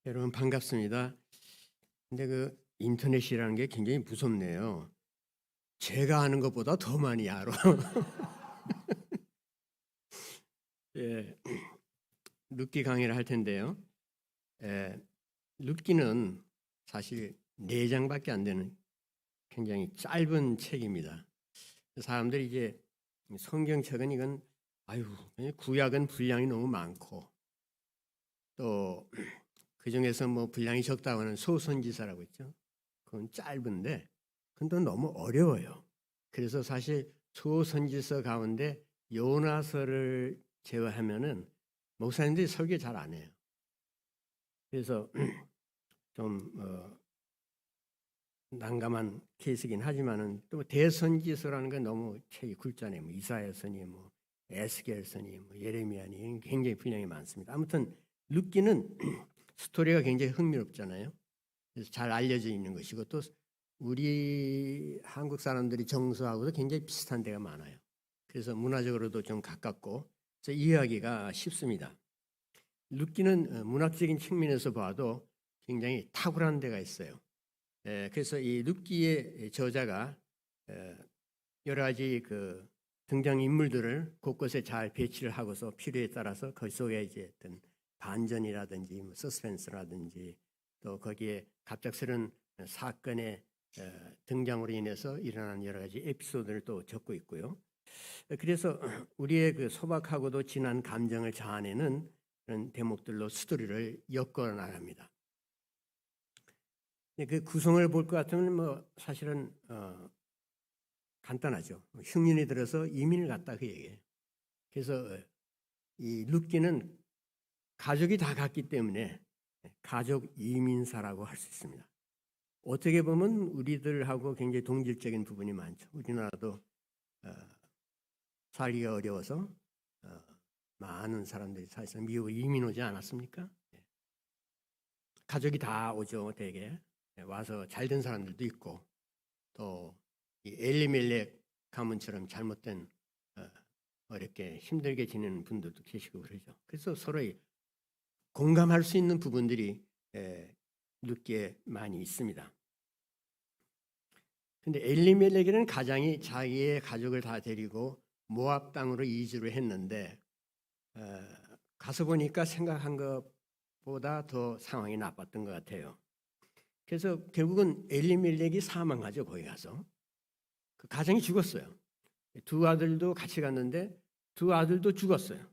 여러분 반갑습니다. 근데 그 인터넷이라는 게 굉장히 무섭네요. 제가 아는 것보다 더 많이 알아. 예, 룻기 강의를 할 텐데요. 예, 룻기는 사실 4장밖에 안 되는 굉장히 짧은 책입니다. 사람들이 이제 성경책은 이건 아유 구약은 분량이 너무 많고 또 그 중에서 뭐 분량이 적다고 하는 소선지서라고 있죠. 그건 짧은데 그건 또 너무 어려워요. 그래서 사실 소선지서 가운데 요나서를 제외하면은 목사님들이 설교 잘 안 해요. 그래서 좀 난감한 케이스긴 하지만은 또 대선지서라는 건 너무 책이 굵잖아요. 뭐 이사야서니 뭐 에스겔서니 뭐 예레미야니 굉장히 분량이 많습니다. 아무튼 룻기는 스토리가 굉장히 흥미롭잖아요. 그래서 잘 알려져 있는 것이고 또 우리 한국 사람들이 정서하고도 굉장히 비슷한 데가 많아요. 그래서 문화적으로도 좀 가깝고 그래서 이해하기가 쉽습니다. 룻기는 문학적인 측면에서 봐도 굉장히 탁월한 데가 있어요. 그래서 이 룻기의 저자가 여러 가지 그 등장 인물들을 곳곳에 잘 배치를 하고서 필요에 따라서 그 속에 이제 어떤 반전이라든지 뭐 서스펜스라든지 또 거기에 갑작스런 사건의 등장으로 인해서 일어나는 여러 가지 에피소드를 또 적고 있고요. 그래서 우리의 그 소박하고도 진한 감정을 자아내는 그런 대목들로 스토리를 엮어 나갑니다. 그 구성을 볼 것 같으면 뭐 사실은 간단하죠. 흉년이 들어서 이민을 갔다 그 얘기예요. 그래서 이 룻기는 가족이 다 갔기 때문에 가족 이민사라고 할 수 있습니다. 어떻게 보면 우리들하고 굉장히 동질적인 부분이 많죠. 우리나라도 살기가 어려워서 많은 사람들이 사실상 미국에 이민 오지 않았습니까? 가족이 다 오죠, 대개. 와서 잘된 사람들도 있고 또 이 엘리멜렉 가문처럼 잘못된 어렵게 힘들게 지내는 분들도 계시고 그러죠. 그래서 서로 공감할 수 있는 부분들이 룻기에 많이 있습니다. 근데 엘리멜렉에는 가장이 자기의 가족을 다 데리고 모압 땅으로 이주를 했는데 가서 보니까 생각한 것보다 더 상황이 나빴던 것 같아요. 그래서 결국은 엘리멜렉이 사망하죠. 거기 가서 그 가장이 죽었어요. 두 아들도 같이 갔는데 두 아들도 죽었어요.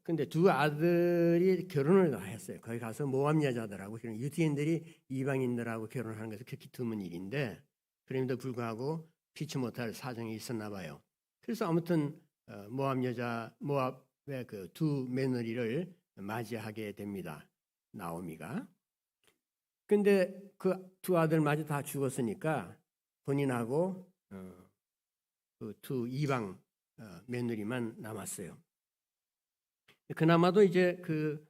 근데 두 아들이 결혼을 다 했어요. 거기 가서 모함 여자들하고 유대인들이 이방인들하고 결혼하는 것은 그렇게 드문 일인데 그럼에도 불구하고 피치 못할 사정이 있었나 봐요. 그래서 아무튼 모압의 그 두 며느리를 맞이하게 됩니다. 나오미가. 근데 그 두 아들 마저 다 죽었으니까 본인하고 그 두 이방 며느리만 남았어요. 그나마도 이제 그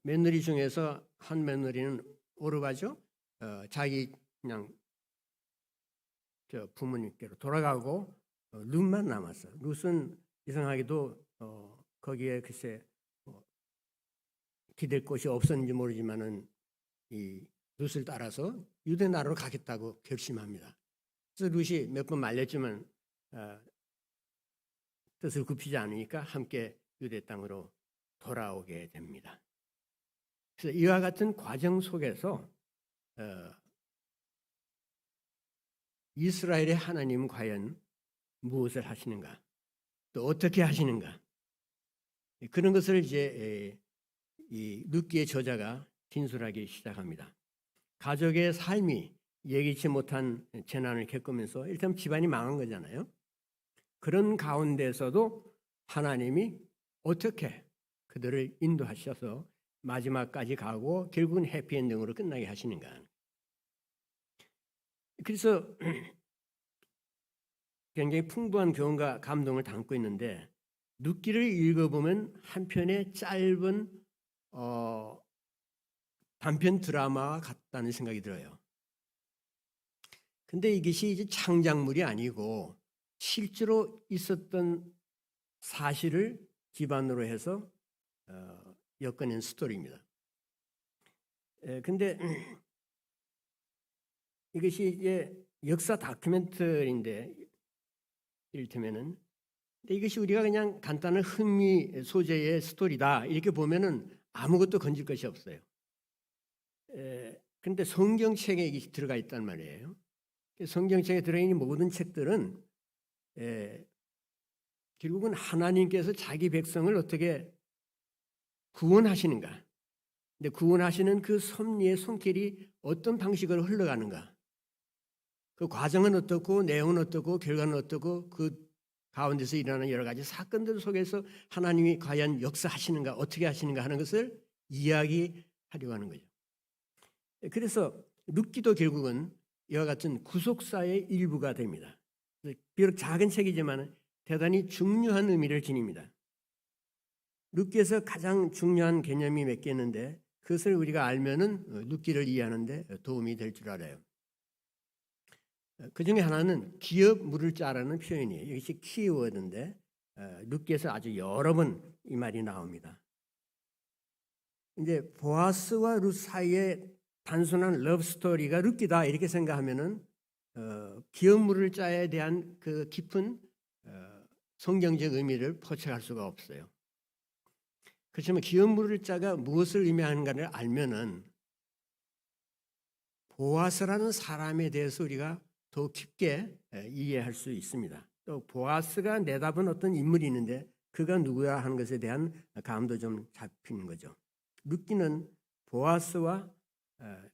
며느리 중에서 한 며느리는 오르바죠. 자기 그냥 저 부모님께로 돌아가고 룻만 남았어요. 룻은 이상하게도 거기에 글쎄 기댈 곳이 없었는지 모르지만은 이 룻을 따라서 유대 나라로 가겠다고 결심합니다. 그래서 룻이 몇 번 말렸지만 뜻을 굽히지 않으니까 함께 유대 땅으로 돌아오게 됩니다. 그래서 이와 같은 과정 속에서 이스라엘의 하나님은 과연 무엇을 하시는가, 또 어떻게 하시는가, 그런 것을 이제 이 룻기의 저자가 진술하기 시작합니다. 가족의 삶이 예기치 못한 재난을 겪으면서 일단 집안이 망한 거잖아요. 그런 가운데서도 하나님이 어떻게 그들을 인도하셔서 마지막까지 가고 결국은 해피엔딩으로 끝나게 하시는가. 그래서 굉장히 풍부한 교훈과 감동을 담고 있는데 룻기를 읽어보면 한편의 짧은 단편 드라마 같다는 생각이 들어요. 근데 이것이 이제 창작물이 아니고 실제로 있었던 사실을 기반으로 해서 엮어낸 스토리입니다. 근데 이것이 이제 역사 다큐멘터리인데 이를테면은 근데 이것이 우리가 그냥 간단한 흥미 소재의 스토리다 이렇게 보면은 아무것도 건질 것이 없어요. 그런데 성경책에 이것이 들어가 있단 말이에요. 성경책에 들어있는 모든 책들은 결국은 하나님께서 자기 백성을 어떻게 구원하시는가. 근데 구원하시는 그 섭리의 손길이 어떤 방식으로 흘러가는가. 그 과정은 어떻고 내용은 어떻고 결과는 어떻고 그 가운데서 일어나는 여러 가지 사건들 속에서 하나님이 과연 역사하시는가 어떻게 하시는가 하는 것을 이야기하려고 하는 거죠. 그래서 룻기도 결국은 이와 같은 구속사의 일부가 됩니다. 비록 작은 책이지만 대단히 중요한 의미를 지닙니다. 룻기에서 가장 중요한 개념이 몇 개 있는데 그것을 우리가 알면은 룻기를 이해하는 데 도움이 될 줄 알아요. 그 중에 하나는 기업 물을 자라는 표현이에요. 이것이 키워드인데 룻기에서 아주 여러 번 이 말이 나옵니다. 이제 보아스와 룻 사이에 단순한 러브 스토리가 룻기다 이렇게 생각하면은 기업 물을 자에 대한 그 깊은 성경적 의미를 포착할 수가 없어요. 그렇지만 기업 물을 자가 무엇을 의미하는가를 알면은 보아스라는 사람에 대해서 우리가 더 깊게 이해할 수 있습니다. 또 보아스가 내다본 어떤 인물이 있는데 그가 누구야 하는 것에 대한 감도 좀 잡히는 거죠. 룻기는 보아스와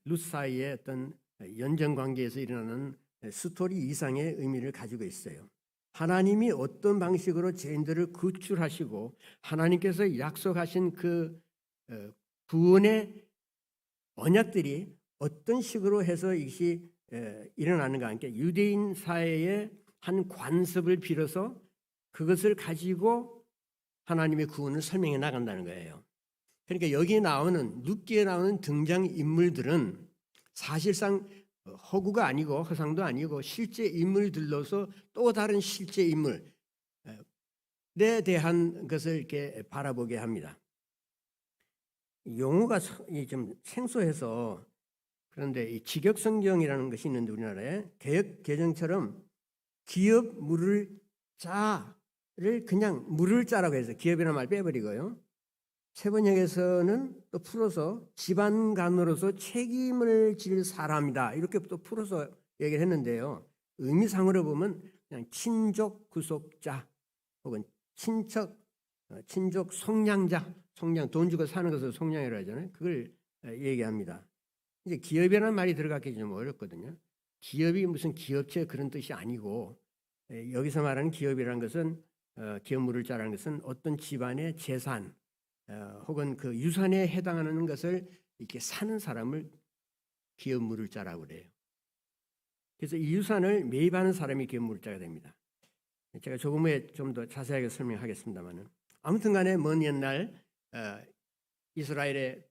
룻 사이의 어떤 연정 관계에서 일어나는 스토리 이상의 의미를 가지고 있어요. 하나님이 어떤 방식으로 죄인들을 구출하시고 하나님께서 약속하신 그 구원의 언약들이 어떤 식으로 해서 이것이 일어나는가. 그러니까 유대인 사회의 한 관습을 빌어서 그것을 가지고 하나님의 구원을 설명해 나간다는 거예요. 그러니까 여기에 나오는 룻기에 나오는 등장 인물들은 사실상 허구가 아니고 허상도 아니고 실제 인물들로서 또 다른 실제 인물에 대한 것을 이렇게 바라보게 합니다. 용어가 좀 생소해서 그런데 이 직역성경이라는 것이 있는데 우리나라에 개역 개정처럼 기업 물을 자를 그냥 물을 자라고 해서 기업이라는 말 빼버리고요. 세번역에서는 또 풀어서 집안간으로서 책임을 질 사람이다 이렇게 또 풀어서 얘기를 했는데요. 의미상으로 보면 그냥 친족 구속자 혹은 친족 속량자, 속량 돈 주고 사는 것을 속량이라고 하잖아요. 그걸 얘기합니다. 이제 기업이라는 말이 들어가기 좀 어렵거든요. 기업이 무슨 기업체 그런 뜻이 아니고 여기서 말하는 기업이라는 것은 기업물을 자라는 것은 어떤 집안의 재산 혹은 그 유산에 해당하는 것을 이렇게 사는 사람을 기업물을 자라고 그래요. 그래서 이 유산을 매입하는 사람이 기업물을 자가 됩니다. 제가 조금 후에 좀 더 자세하게 설명하겠습니다만은 아무튼간에 먼 옛날 이스라엘의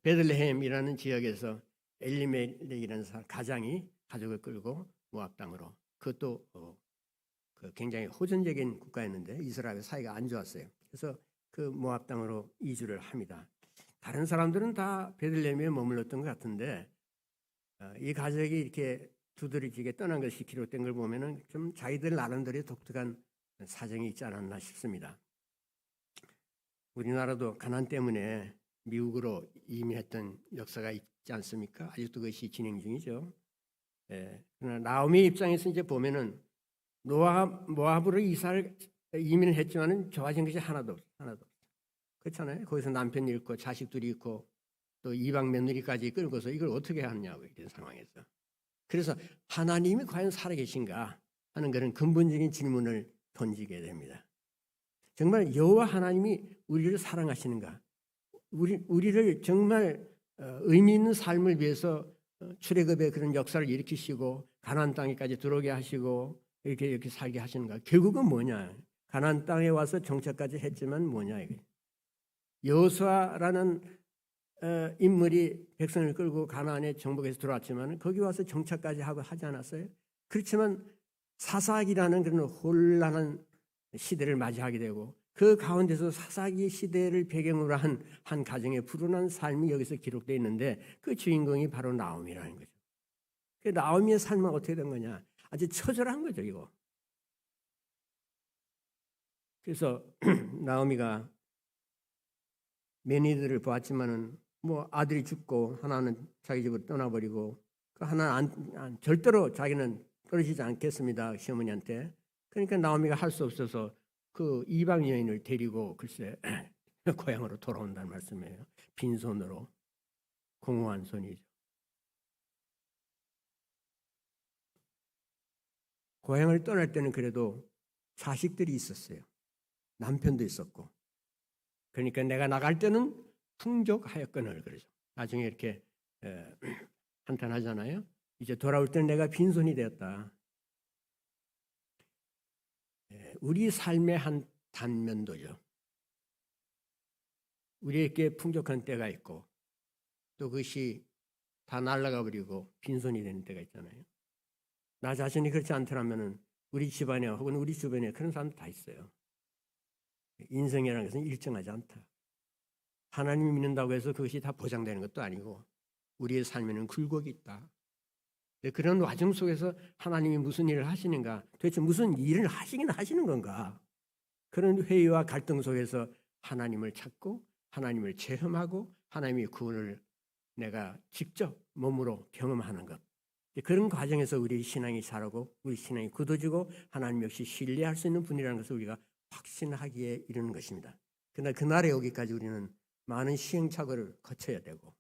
베들레헴이라는 지역에서 엘리멜렉이라는 가장이 가족을 끌고 모압 땅으로 그것도 굉장히 호전적인 국가였는데 이스라엘 사이가 안 좋았어요. 그래서 그 모압 땅으로 이주를 합니다. 다른 사람들은 다 베들레헴에 머물렀던 것 같은데 이 가족이 이렇게 두드러지게 떠난 것이 기록된 걸 보면은 좀 자기들 나름대로의 독특한 사정이 있지 않았나 싶습니다. 우리나라도 가난 때문에 미국으로 이민했던 역사가 있지 않습니까? 아직도 그것이 진행 중이죠. 그러나 나오미 입장에서 이제 보면은 모압으로 이민을 했지만은 좋아진 것이 하나도 없어. 그렇잖아요. 거기서 남편이 있고 자식들이 있고 또 이방 며느리까지 끌고서 이걸 어떻게 하느냐고 이런 상황에서. 그래서 하나님이 과연 살아계신가 하는 그런 근본적인 질문을 던지게 됩니다. 정말 여호와 하나님이 우리를 사랑하시는가? 우리를 정말 의미 있는 삶을 위해서 출애굽의 그런 역사를 일으키시고 가나안 땅에까지 들어오게 하시고 이렇게 살게 하시는가? 결국은 뭐냐? 가나안 땅에 와서 정착까지 했지만 뭐냐 이게? 여호수아라는 인물이 백성을 끌고 가나안에 정복해서 들어왔지만 거기 와서 정착까지 하고 하지 않았어요? 그렇지만 사사기라는 그런 혼란한 시대를 맞이하게 되고 그 가운데서 사사기 시대를 배경으로 한 가정의 불운한 삶이 여기서 기록되어 있는데 그 주인공이 바로 나오미라는 거죠. 그 나오미의 삶은 어떻게 된 거냐? 아주 처절한 거죠, 이거. 그래서 나오미가 매니들을 보았지만은 뭐 아들이 죽고 하나는 자기 집으로 떠나버리고 그 하나는 절대로 자기는 떨어지지 않겠습니다, 시어머니한테. 그러니까 나오미가 할 수 없어서 그 이방 여인을 데리고 글쎄 고향으로 돌아온다는 말씀이에요. 빈손으로, 공허한 손이죠. 고향을 떠날 때는 그래도 자식들이 있었어요. 남편도 있었고. 그러니까 내가 나갈 때는 풍족하였거늘 그러죠. 나중에 이렇게 한탄하잖아요. 이제 돌아올 때는 내가 빈손이 되었다. 우리 삶의 한 단면도죠. 우리에게 풍족한 때가 있고 또 그것이 다 날아가 버리고 빈손이 되는 때가 있잖아요. 나 자신이 그렇지 않더라면 우리 집안에 혹은 우리 주변에 그런 사람들 다 있어요. 인생이라는 것은 일정하지 않다. 하나님을 믿는다고 해서 그것이 다 보장되는 것도 아니고 우리의 삶에는 굴곡이 있다. 그런 와중 속에서 하나님이 무슨 일을 하시는가, 도대체 무슨 일을 하시긴 하시는 건가, 그런 회의와 갈등 속에서 하나님을 찾고 하나님을 체험하고 하나님의 구원을 내가 직접 몸으로 경험하는 것, 그런 과정에서 우리 신앙이 자라고 우리 신앙이 굳어지고 하나님 역시 신뢰할 수 있는 분이라는 것을 우리가 확신하기에 이르는 것입니다. 그러나 그날에 오기까지 우리는 많은 시행착오를 거쳐야 되고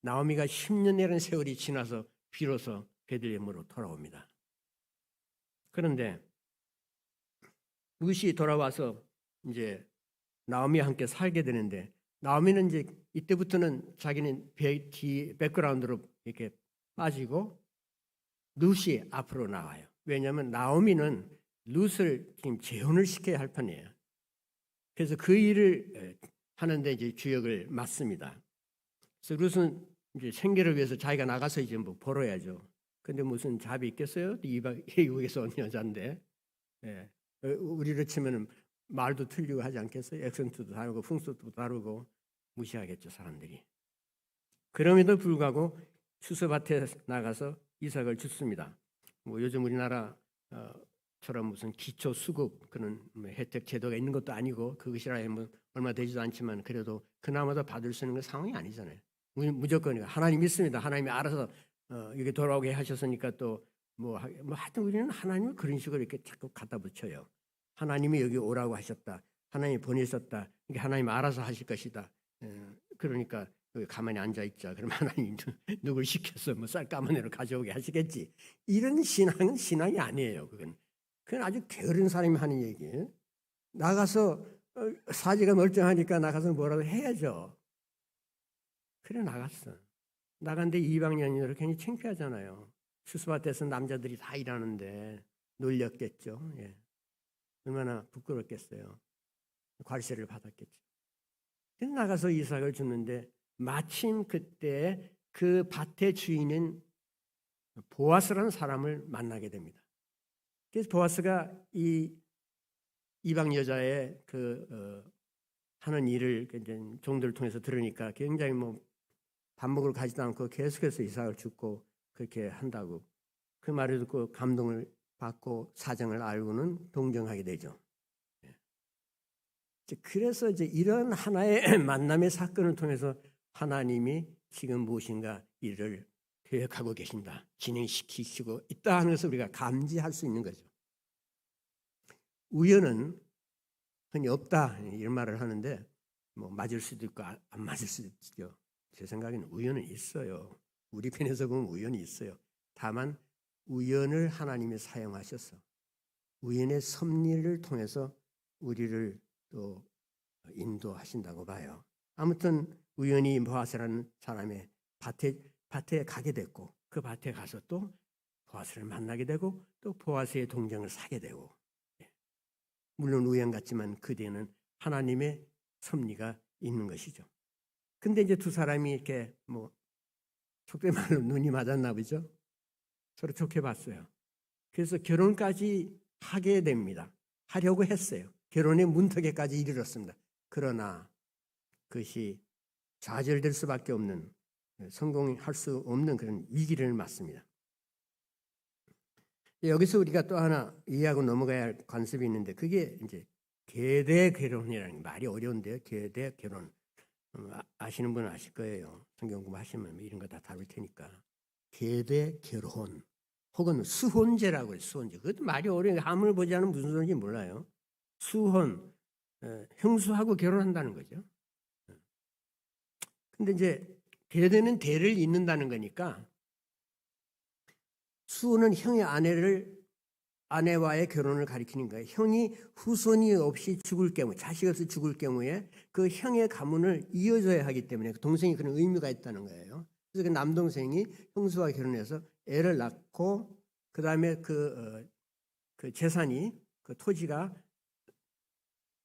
나오미가 10년이라는 세월이 지나서 비로소 베들레헴으로 돌아옵니다. 그런데 룻이 돌아와서 이제 나오미와 함께 살게 되는데 나오미는 이제 이때부터는 자기는 백그라운드로 이렇게 빠지고 룻이 앞으로 나와요. 왜냐하면 나오미는 룻을 지금 재혼을 시켜야 할 판이에요. 그래서 그 일을 하는데 이제 주역을 맡습니다. 그래서 룻은 이제 생계를 위해서 자기가 나가서 이제 뭐 벌어야죠. 근데 무슨 잡이 있겠어요? 이국에서 온 여자인데, 예. 우리로 치면은 말도 틀리고 하지 않겠어요? 액센트도 다르고 풍습도 다르고 무시하겠죠, 사람들이. 그럼에도 불구하고 추수밭에 나가서 이삭을 줍습니다. 뭐 요즘 우리나라처럼 무슨 기초 수급 그런 혜택 제도가 있는 것도 아니고 그것이라 하면 얼마 되지도 않지만 그래도 그나마도 받을 수 있는 상황이 아니잖아요. 무조건 하나님 믿습니다. 하나님이 알아서 이게 돌아오게 하셨으니까 또 뭐 하여튼 우리는 하나님을 그런 식으로 이렇게 자꾸 갖다 붙여요. 하나님이 여기 오라고 하셨다. 하나님이 보내셨다. 이게 하나님 알아서 하실 것이다. 그러니까 여기 가만히 앉아 있자. 그럼 하나님 누굴 시켜서 뭐 쌀 까만으로 가져오게 하시겠지. 이런 신앙은 신앙이 아니에요. 그건 아주 게으른 사람이 하는 얘기예요. 나가서 사지가 멀쩡하니까 나가서 뭐라도 해야죠. 그래 나갔어. 나간데 이방인으로 괜히 창피하잖아요. 추수밭에서 남자들이 다 일하는데 놀렸겠죠. 예. 얼마나 부끄럽겠어요. 괄세를 받았겠죠. 그래서 나가서 이삭을 줬는데 마침 그때 그 밭의 주인인 보아스라는 사람을 만나게 됩니다. 그래서 보아스가 이 이방 여자의 하는 일을 종들을 통해서 들으니까 굉장히 뭐 밥 먹으러 가지도 않고 계속해서 이삭을 줍고 그렇게 한다고 그 말을 듣고 감동을 받고 사정을 알고는 동정하게 되죠. 그래서 이제 이런 하나의 만남의 사건을 통해서 하나님이 지금 무엇인가 일을 계획하고 계신다, 진행시키시고 있다 하는 것을 우리가 감지할 수 있는 거죠. 우연은 흔히 없다 이런 말을 하는데 뭐 맞을 수도 있고 안 맞을 수도 있죠. 제 생각에는 우연은 있어요. 우리 편에서 보면 우연이 있어요. 다만 우연을 하나님이 사용하셔서 우연의 섭리를 통해서 우리를 또 인도하신다고 봐요. 아무튼 우연히 보아스라는 사람의 밭에 가게 됐고 그 밭에 가서 또 보아스를 만나게 되고 또 보아스의 동정을 사게 되고, 물론 우연 같지만 그 뒤에는 하나님의 섭리가 있는 것이죠. 근데 이제 두 사람이 이렇게 뭐 속된 말로 눈이 맞았나 보죠. 서로 좋게 봤어요. 그래서 결혼까지 하게 됩니다. 하려고 했어요. 결혼의 문턱에까지 이르렀습니다. 그러나 그것이 좌절될 수밖에 없는, 성공할 수 없는 그런 위기를 맞습니다. 여기서 우리가 또 하나 이해하고 넘어가야 할 관습이 있는데, 그게 이제 계대 결혼이라는, 말이 어려운데요. 계대 결혼. 아시는 분은 아실 거예요. 성경 공부하시면 이런 거 다 다룰 테니까. 계대 결혼 혹은 수혼제라고 해요. 수혼제. 그것도 말이 어려워요. 한문을 보지 않으면 무슨 소리인지 몰라요. 수혼, 형수하고 결혼한다는 거죠. 근데 이제 계대는 대를 잇는다는 거니까, 수혼은 형의 아내와의 결혼을 가리키는 거예요. 형이 후손이 없이 죽을 경우, 자식 없이 죽을 경우에 그 형의 가문을 이어줘야 하기 때문에 동생이 그런 의미가 있다는 거예요. 그래서 그 남동생이 형수와 결혼해서 애를 낳고, 그 다음에 그 재산이, 그 토지가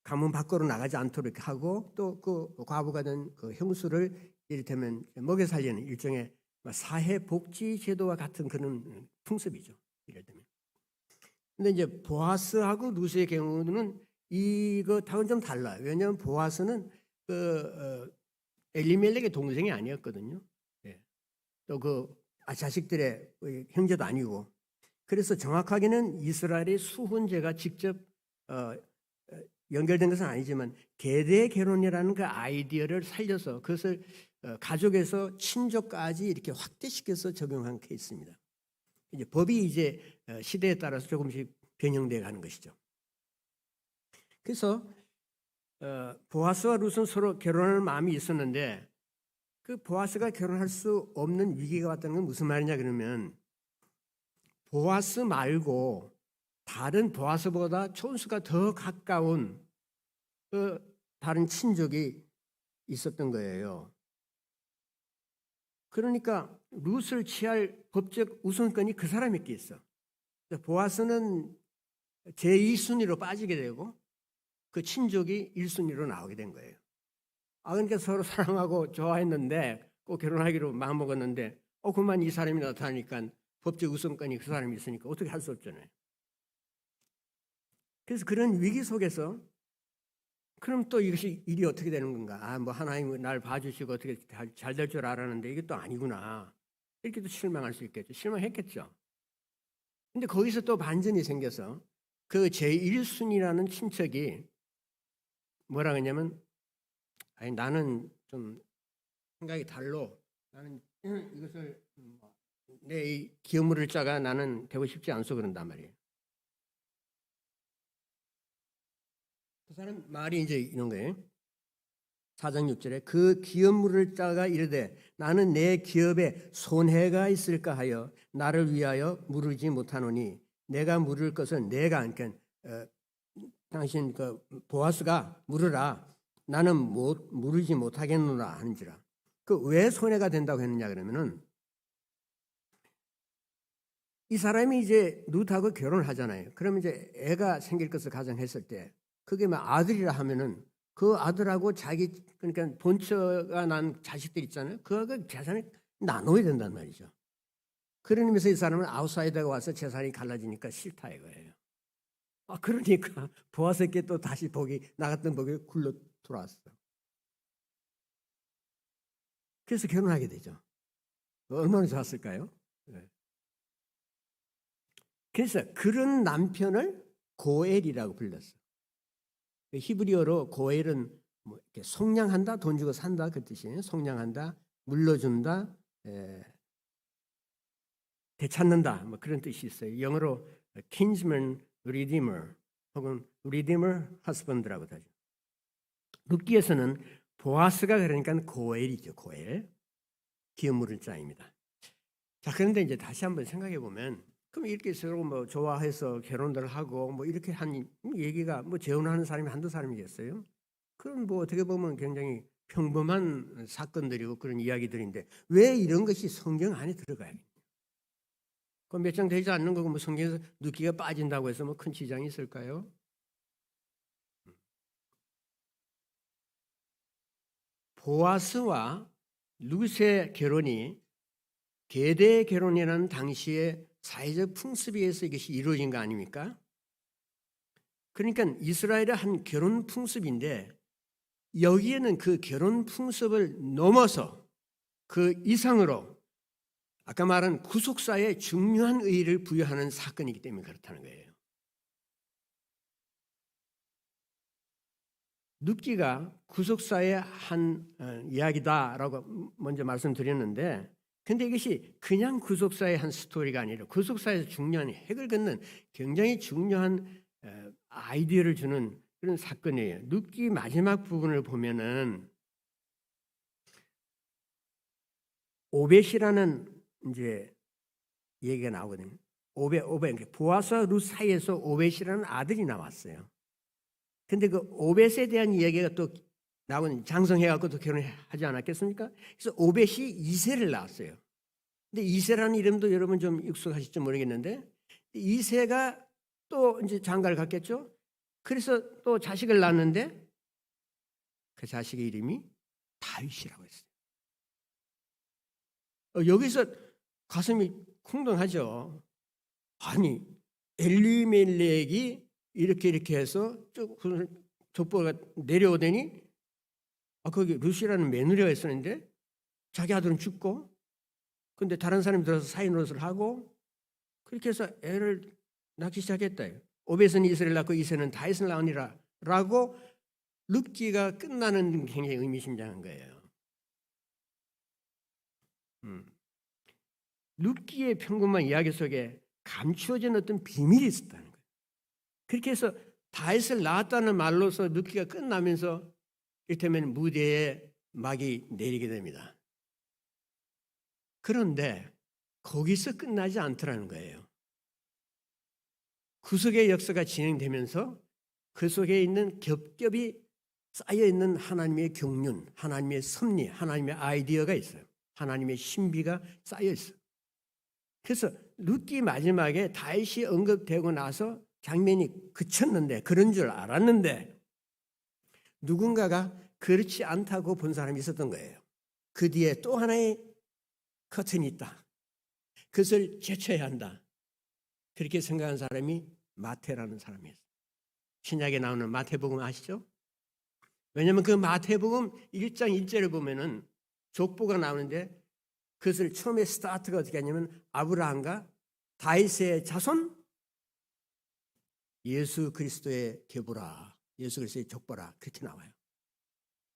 가문 밖으로 나가지 않도록 하고, 또 그 과부가 된 그 형수를 이를테면 먹여 살리는 일종의 사회복지 제도와 같은 그런 풍습이죠. 예를 들면. 근데 이제 보아스하고 루스의 경우는 이것하고는 좀 달라요. 왜냐하면 보아스는 엘리멜렉의 동생이 아니었거든요. 예. 또 자식들의 형제도 아니고. 그래서 정확하게는 이스라엘의 수혼제가 직접 연결된 것은 아니지만, 계대 결혼이라는 그 아이디어를 살려서 그것을 가족에서 친족까지 이렇게 확대시켜서 적용한 케이스입니다. 이제 법이 이제 시대에 따라서 조금씩 변형되어 가는 것이죠. 그래서 보아스와 룻은 서로 결혼할 마음이 있었는데, 그 보아스가 결혼할 수 없는 위기가 왔다는 건 무슨 말이냐 그러면, 보아스 말고 다른 보아스보다 촌수가 더 가까운 그 다른 친족이 있었던 거예요. 그러니까 룻을 취할 법적 우선권이 그 사람에게 있어. 보아스는 제2순위로 빠지게 되고 그 친족이 1순위로 나오게 된 거예요. 그러니까 서로 사랑하고 좋아했는데, 꼭 결혼하기로 마음먹었는데, 그만 이 사람이 나타나니까 법적 우선권이 그 사람이 있으니까 어떻게 할 수 없잖아요. 그래서 그런 위기 속에서 그럼 또 이것이 일이 어떻게 되는 건가? 뭐 하나님은 날 봐주시고 어떻게 잘 될 줄 알았는데 이게 또 아니구나. 이렇게 또 실망할 수 있겠죠. 실망했겠죠. 근데 거기서 또 반전이 생겨서 그 제1순위라는 친척이 뭐라 그러냐면, 아니 나는 좀 생각이 달로, 나는 이것을 내 기업물을 짜가 나는 되고 싶지 않소 그런단 말이에요. 그 사람 말이 이제 이런 거예요. 4장 6절에 그 기업물을 짜가 이르되 나는 내 기업에 손해가 있을까 하여 나를 위하여 물으지 못하노니, 내가 물을 것은 내가, 그러니까 당신 그 보아스가 물으라, 나는 물으지 못하겠노라 하는지라. 그 왜 손해가 된다고 했느냐 그러면은, 이 사람이 이제 룻하고 결혼을 하잖아요. 그러면 이제 애가 생길 것을 가정했을 때, 그게 막 아들이라 하면은 그 아들하고 자기, 그러니까 본처가 난 자식들 있잖아요. 그거 재산을 나눠야 된단 말이죠. 그런 의미에서 이 사람은 아웃사이더가 와서 재산이 갈라지니까 싫다 이거예요. 그러니까 보아스에게 또 다시 나갔던 복이 굴러 돌아왔어. 그래서 결혼하게 되죠. 얼마나 좋았을까요? 네. 그래서 그런 남편을 고엘이라고 불렀어. 히브리어로 고엘은 뭐 이렇게 속량한다, 돈 주고 산다 그 뜻이에요. 속량한다, 물러준다, 되찾는다, 뭐 그런 뜻이 있어요. 영어로 kinsman redeemer 혹은 redeemer husband라고 하죠. 룻기에서는 보아스가 그러니까 고엘이죠. 고엘, 기업물을 짜입니다. 자, 그런데 이제 다시 한번 생각해 보면, 그럼 이렇게 서로 뭐 좋아해서 결혼들 하고 뭐 이렇게 한 얘기가 뭐 재혼하는 사람이 한두 사람이겠어요? 그럼 뭐 어떻게 보면 굉장히 평범한 사건들이고 그런 이야기들인데, 왜 이런 것이 성경 안에 들어가요? 그 몇 장 되지 않는 거고 뭐 성경에서 룻기가 빠진다고 해서 뭐 큰 지장이 있을까요? 보아스와 룻의 결혼이 계대 결혼이라는 당시의 사회적 풍습에 의해서 이것이 이루어진 거 아닙니까? 그러니까 이스라엘의 한 결혼 풍습인데 여기에는 그 결혼 풍습을 넘어서 그 이상으로 아까 말한 구속사에 중요한 의의를 부여하는 사건이기 때문에 그렇다는 거예요. 룻기가 구속사의 한 이야기다라고 먼저 말씀드렸는데 근데 이것이 그냥 구속사의 한 스토리가 아니라 구속사에서 중요한 핵을 긋는 굉장히 중요한 아이디어를 주는 그런 사건이에요. 룻기 마지막 부분을 보면은 오벳이라는 이제 얘기가 나오거든요. 오벳 보아스와 룻 사이에서 오벳이라는 아들이 나왔어요. 근데 그 오벳에 대한 이야기가 또 나오는 장성해갖고 또 결혼하지 않았겠습니까? 그래서 오벳이 이세를 낳았어요. 근데 이세라는 이름도 여러분 좀 익숙하실지 모르겠는데 이세가 또 이제 장가를 갔겠죠. 그래서 또 자식을 낳았는데 그 자식의 이름이 다윗이라고 했어요. 여기서 가슴이 쿵동하죠. 아니 엘리멜렉이 이렇게 해서 족보가 내려오더니 거기 룻이라는 며느리가 있었는데 자기 아들은 죽고 근데 다른 사람이 들어서 사위 노릇을 하고 그렇게 해서 애를 낳기 시작했다. 오벳은 이세를 낳고 이세는 다윗을 낳으니라 라고 룻기가 끝나는 굉장히 의미심장한 거예요. 룻기의 평범한 이야기 속에 감추어진 어떤 비밀이 있었다는 거예요. 그렇게 해서 다윗을 낳았다는 말로서 룻기가 끝나면서 이를테면 무대에 막이 내리게 됩니다. 그런데 거기서 끝나지 않더라는 거예요. 구속의 역사가 진행되면서 그 속에 있는 겹겹이 쌓여있는 하나님의 경륜, 하나님의 섭리, 하나님의 아이디어가 있어요. 하나님의 신비가 쌓여있어요. 그래서 룻기 마지막에 다윗이 언급되고 나서 장면이 그쳤는데 그런 줄 알았는데 누군가가 그렇지 않다고 본 사람이 있었던 거예요. 그 뒤에 또 하나의 커튼이 있다. 그것을 제쳐야 한다. 그렇게 생각한 사람이 마태라는 사람이었어요. 신약에 나오는 마태복음 아시죠? 왜냐하면 그 마태복음 1장 1절을 보면은 족보가 나오는데 그것을 처음에 스타트가 어떻게 하냐면 아브라함과 다윗의 자손 예수 그리스도의 계보라, 예수 그리스도의 족보라 그렇게 나와요.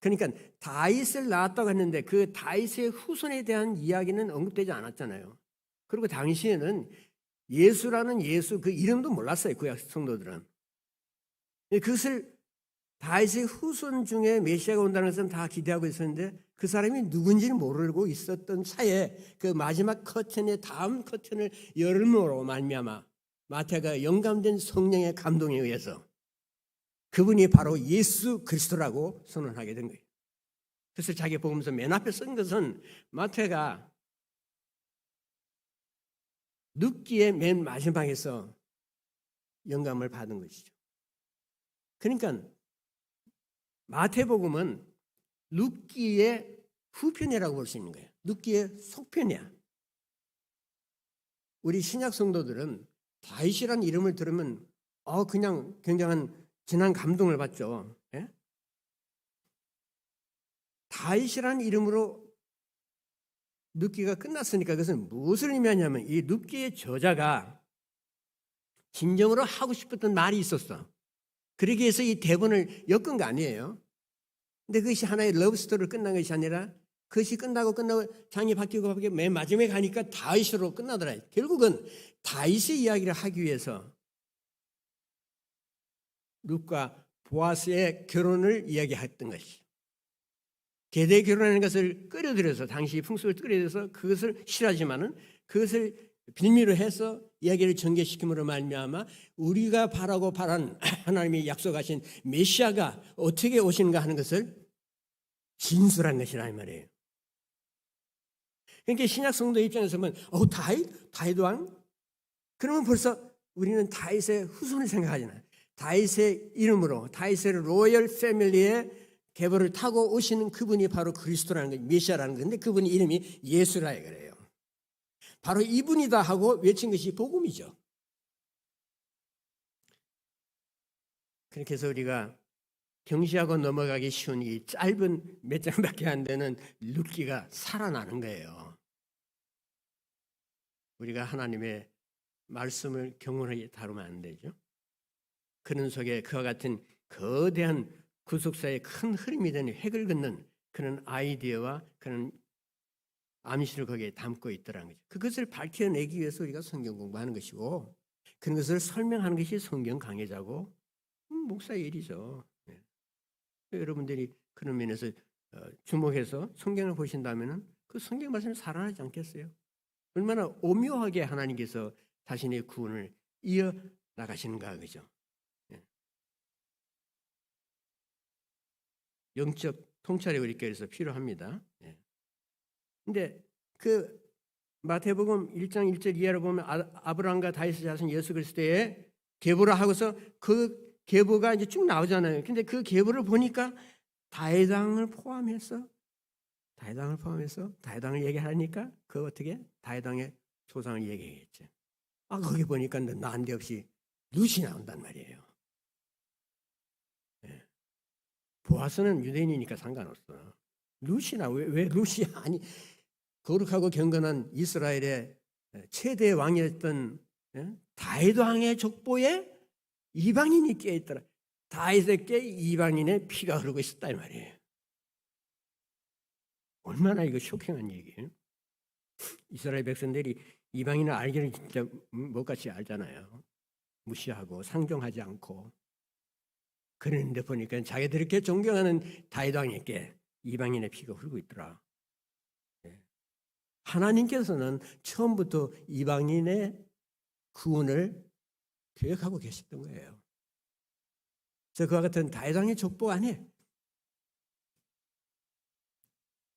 그러니까 다윗을 낳았다고 했는데 그 다윗의 후손에 대한 이야기는 언급되지 않았잖아요. 그리고 당시에는 예수라는 예수 그 이름도 몰랐어요. 구약 성도들은. 그것을 다윗의 후손 중에 메시아가 온다는 것은 다 기대하고 있었는데 그 사람이 누군지는 모르고 있었던 차에 그 마지막 커튼의 다음 커튼을 열음으로 말미암아 마태가 영감된 성령의 감동에 의해서 그분이 바로 예수 그리스도라고 선언하게 된 거예요. 그래서 자기 복음서 맨 앞에 쓴 것은 마태가 룻기의 맨 마지막에서 영감을 받은 것이죠. 그러니까 마태복음은 룻기의 후편이라고 볼 수 있는 거예요. 룻기의 속편이야. 우리 신약 성도들은 다윗이라는 이름을 들으면 그냥 굉장한 진한 감동을 받죠. 예? 다윗이라는 이름으로 룻기가 끝났으니까 그것은 무엇을 의미하냐면 이 룻기의 저자가 진정으로 하고 싶었던 말이 있었어. 그러기 위해서 이 대본을 엮은 거 아니에요. 근데 그것이 하나의 러브스토리로 끝난 것이 아니라 그것이 끝나고 장이 바뀌고 맨 마지막에 가니까 다윗으로 끝나더라. 결국은 다윗의 이야기를 하기 위해서 룻과 보아스의 결혼을 이야기했던 것이 계대 결혼하는 것을 끌어들여서 당시 풍습을 끌어들여서 그것을 싫어하지만은 그것을 빌미로 해서 이야기를 전개시킴으로 말미암아 우리가 바라는 하나님이 약속하신 메시아가 어떻게 오시는가 하는 것을 진술한 것이라 이 말이에요. 그러니까 신약 성도 입장에서 보면 다윗 왕? 그러면 벌써 우리는 다윗의 후손을 생각하잖아요. 다윗의 이름으로 다윗의 로열 패밀리의 계보를 타고 오시는 그분이 바로 그리스도라는 거예요. 메시아라는 건데 그분의 이름이 예수라 그래요. 바로 이분이다 하고 외친 것이 복음이죠. 그렇게 해서 우리가 경시하고 넘어가기 쉬운 이 짧은 몇 장밖에 안 되는 룻기가 살아나는 거예요. 우리가 하나님의 말씀을 경건하게 다루면 안 되죠. 그런 속에 그와 같은 거대한 구속사의 큰 흐름이 되는 획을 긋는 그런 아이디어와 그런 암시를 거기에 담고 있더라는 거죠. 그것을 밝혀내기 위해서 우리가 성경 공부하는 것이고 그런 것을 설명하는 것이 성경 강해자고 목사의 일이죠. 네. 여러분들이 그런 면에서 주목해서 성경을 보신다면 그 성경 말씀이 살아나지 않겠어요? 얼마나 오묘하게 하나님께서 자신의 구원을 이어 나가시는가 그죠? 네. 영적 통찰이 우리 교회에서 필요합니다. 근데 그 마태복음 1장 1절 이하를 보면 아브라함과 다윗의 자손 예수 그리스도의 계보라 하고서 그 계보가 이제 쭉 나오잖아요. 근데 그 계보를 보니까 다윗왕을 포함해서 다윗왕을 얘기하니까 그 어떻게 다윗왕의 조상을 얘기했죠. 거기 보니까 난데없이 룻이 나온단 말이에요. 네. 보아스는 유대인이니까 상관없어. 룻이나 왜 룻이 아니 거룩하고 경건한 이스라엘의 최대 왕이었던 다윗 왕의 족보에 이방인이 껴있더라. 다윗에게 이방인의 피가 흐르고 있었다 이 말이에요. 얼마나 이거 쇼킹한 얘기예요. 이스라엘 백성들이 이방인을 알기는 진짜 못같이 알잖아요. 무시하고 상종하지 않고 그런데 보니까 자기들이 이렇게 존경하는 다윗 왕에게 이방인의 피가 흐르고 있더라. 하나님께서는 처음부터 이방인의 구원을 계획하고 계셨던 거예요. 그래서 그와 같은 다윗 왕의 족보 안에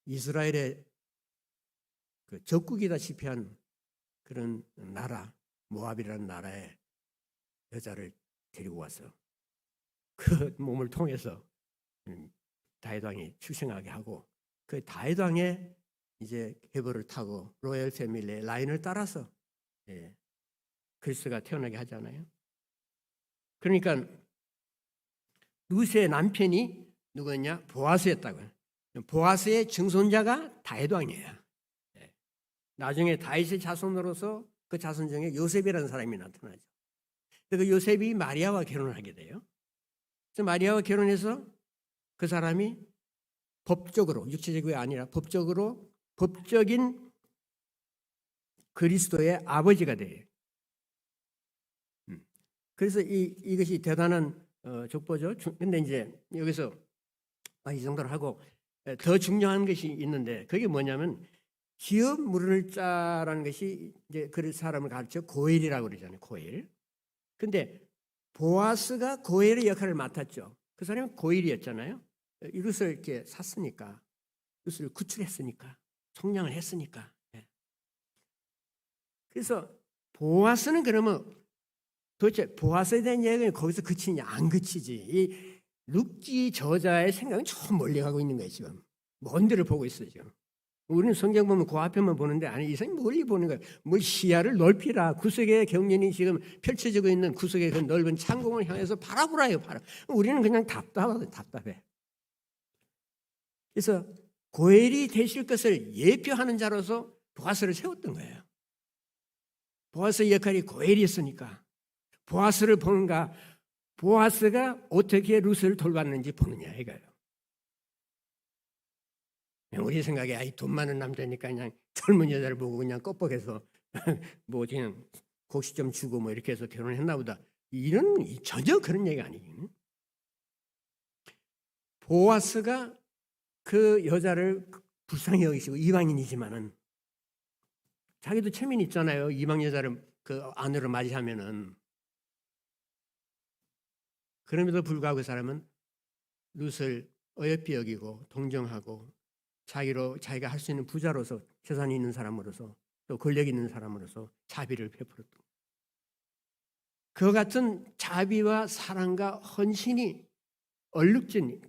이스라엘의 그 적국이다시피 한 그런 나라, 모압이라는 나라의 여자를 데리고 와서 그 몸을 통해서 다윗 왕이 출생하게 하고 그 다윗 왕의 이제 계보를 타고 로열 패밀리의 라인을 따라서 그리스도가 태어나게 하잖아요. 그러니까 룻의 남편이 누구였냐? 보아스였다고요. 보아스의 증손자가 다윗 왕이에요. 나중에 다윗의 자손으로서 그 자손 중에 요셉이라는 사람이 나타나죠. 그 요셉이 마리아와 결혼을 하게 돼요. 그래서 마리아와 결혼해서 그 사람이 법적으로 육체적이 아니라 법적인 그리스도의 아버지가 돼요. 그래서 이것이 대단한 족보죠. 근데 이제 여기서 이 정도로 하고 더 중요한 것이 있는데 그게 뭐냐면 기업 물을 자라는 것이 이제 그 사람을 가르쳐 고엘이라고 그러잖아요. 고엘. 근데 보아스가 고엘의 역할을 맡았죠. 그 사람이 고엘이었잖아요. 이것을 이렇게 샀으니까, 이것을 구출했으니까, 속량을 했으니까. 그래서 보아스는 그러면 도대체 보아스에 대한 이야기는 거기서 그치냐? 안 그치지. 이 룻기 저자의 생각은 좀 멀리 가고 있는 거예요. 지금 먼 데를 보고 있어요. 지금. 우리는 성경 보면 그 앞에만 보는데 아니 이 사람이 멀리 보는 거예요. 뭘 시야를 넓히라. 구석의 경륜이 지금 펼쳐지고 있는 구석의 그 넓은 창공을 향해서 바라보라요. 우리는 그냥 답답해. 그래서 고엘이 되실 것을 예표하는 자로서 보아스를 세웠던 거예요. 보아스의 역할이 고엘이었으니까 보아스를 보는가, 보아스가 어떻게 룻을 돌봤는지 보느냐 이거예요. 우리 생각에 돈 많은 남자니까 그냥 젊은 여자를 보고 그냥 껍벅해서 뭐 그냥 곡식 좀 주고 뭐 이렇게 해서 결혼했나 보다. 이런 전혀 그런 얘기가 아니에요. 보아스가 그 여자를 불쌍히 여기시고 이방인이지만은 자기도 체면이 있잖아요. 이방 여자를 그 아내로 맞이하면은. 그럼에도 불구하고 그 사람은 룻을 어여삐 여기고 동정하고 자기가 할 수 있는 부자로서 재산이 있는 사람으로서 또 권력 있는 사람으로서 자비를 베풀었던 그 같은 자비와 사랑과 헌신이 얼룩진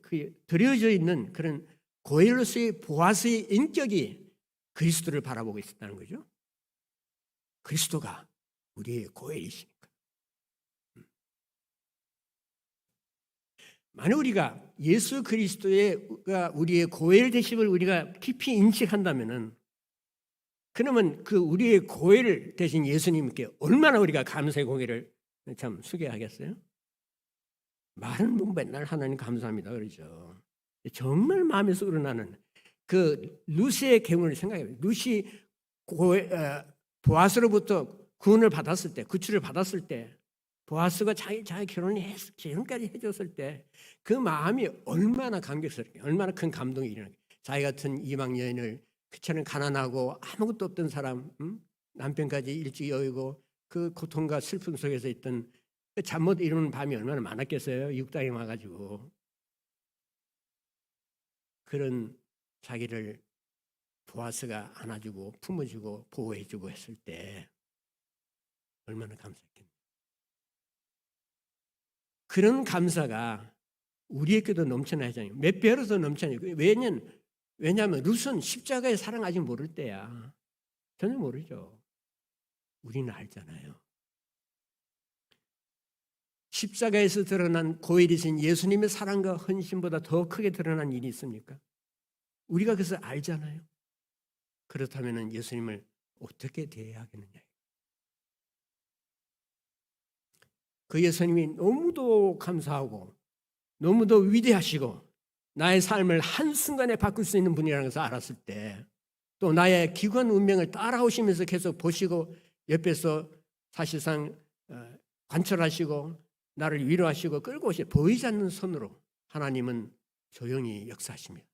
드려져 있는 그런 고엘로서의 보아스의 인격이 그리스도를 바라보고 있었다는 거죠. 그리스도가 우리의 고엘이시니까. 만약 우리가 예수 그리스도의 우리의 고엘 되심을 우리가 깊이 인식한다면은, 그러면 그 우리의 고엘 되신 예수님께 얼마나 우리가 감사의 고개를 참 숙여야 하겠어요? 말은 뭐 맨날 하나님 감사합니다 그러죠. 정말 마음에서 우러나는 그 루시의 경우를 생각해요. 루시 보아스로부터 구원을 받았을 때, 구출을 받았을 때, 보아스가 자기 결혼까지 해줬을 때 그 마음이 얼마나 감격스럽게, 얼마나 큰 감동이 일어나게. 자기 같은 이방 여인을, 그처럼 가난하고 아무것도 없던 사람, 남편까지 일찍 여의고 그 고통과 슬픔 속에서 있던 그 잠 못 이루는 밤이 얼마나 많았겠어요. 육당에 와가지고. 그런 자기를 보아스가 안아주고 품어주고 보호해주고 했을 때 얼마나 감사했겠네요. 그런 감사가 우리에게도 넘쳐나야 하잖아요. 몇 배로 더 넘쳐나요. 왜냐하면 룻은 십자가의 사랑 아직 모를 때야. 전혀 모르죠. 우리는 알잖아요. 십자가에서 드러난 고일이신 예수님의 사랑과 헌신보다 더 크게 드러난 일이 있습니까? 우리가 그것을 알잖아요. 그렇다면 예수님을 어떻게 대해야 하겠느냐. 그 예수님이 너무도 감사하고 너무도 위대하시고 나의 삶을 한순간에 바꿀 수 있는 분이라는 것을 알았을 때, 또 나의 기관 운명을 따라오시면서 계속 보시고 옆에서 사실상 관철하시고 나를 위로하시고 끌고 오시, 보이지 않는 손으로 하나님은 조용히 역사하십니다.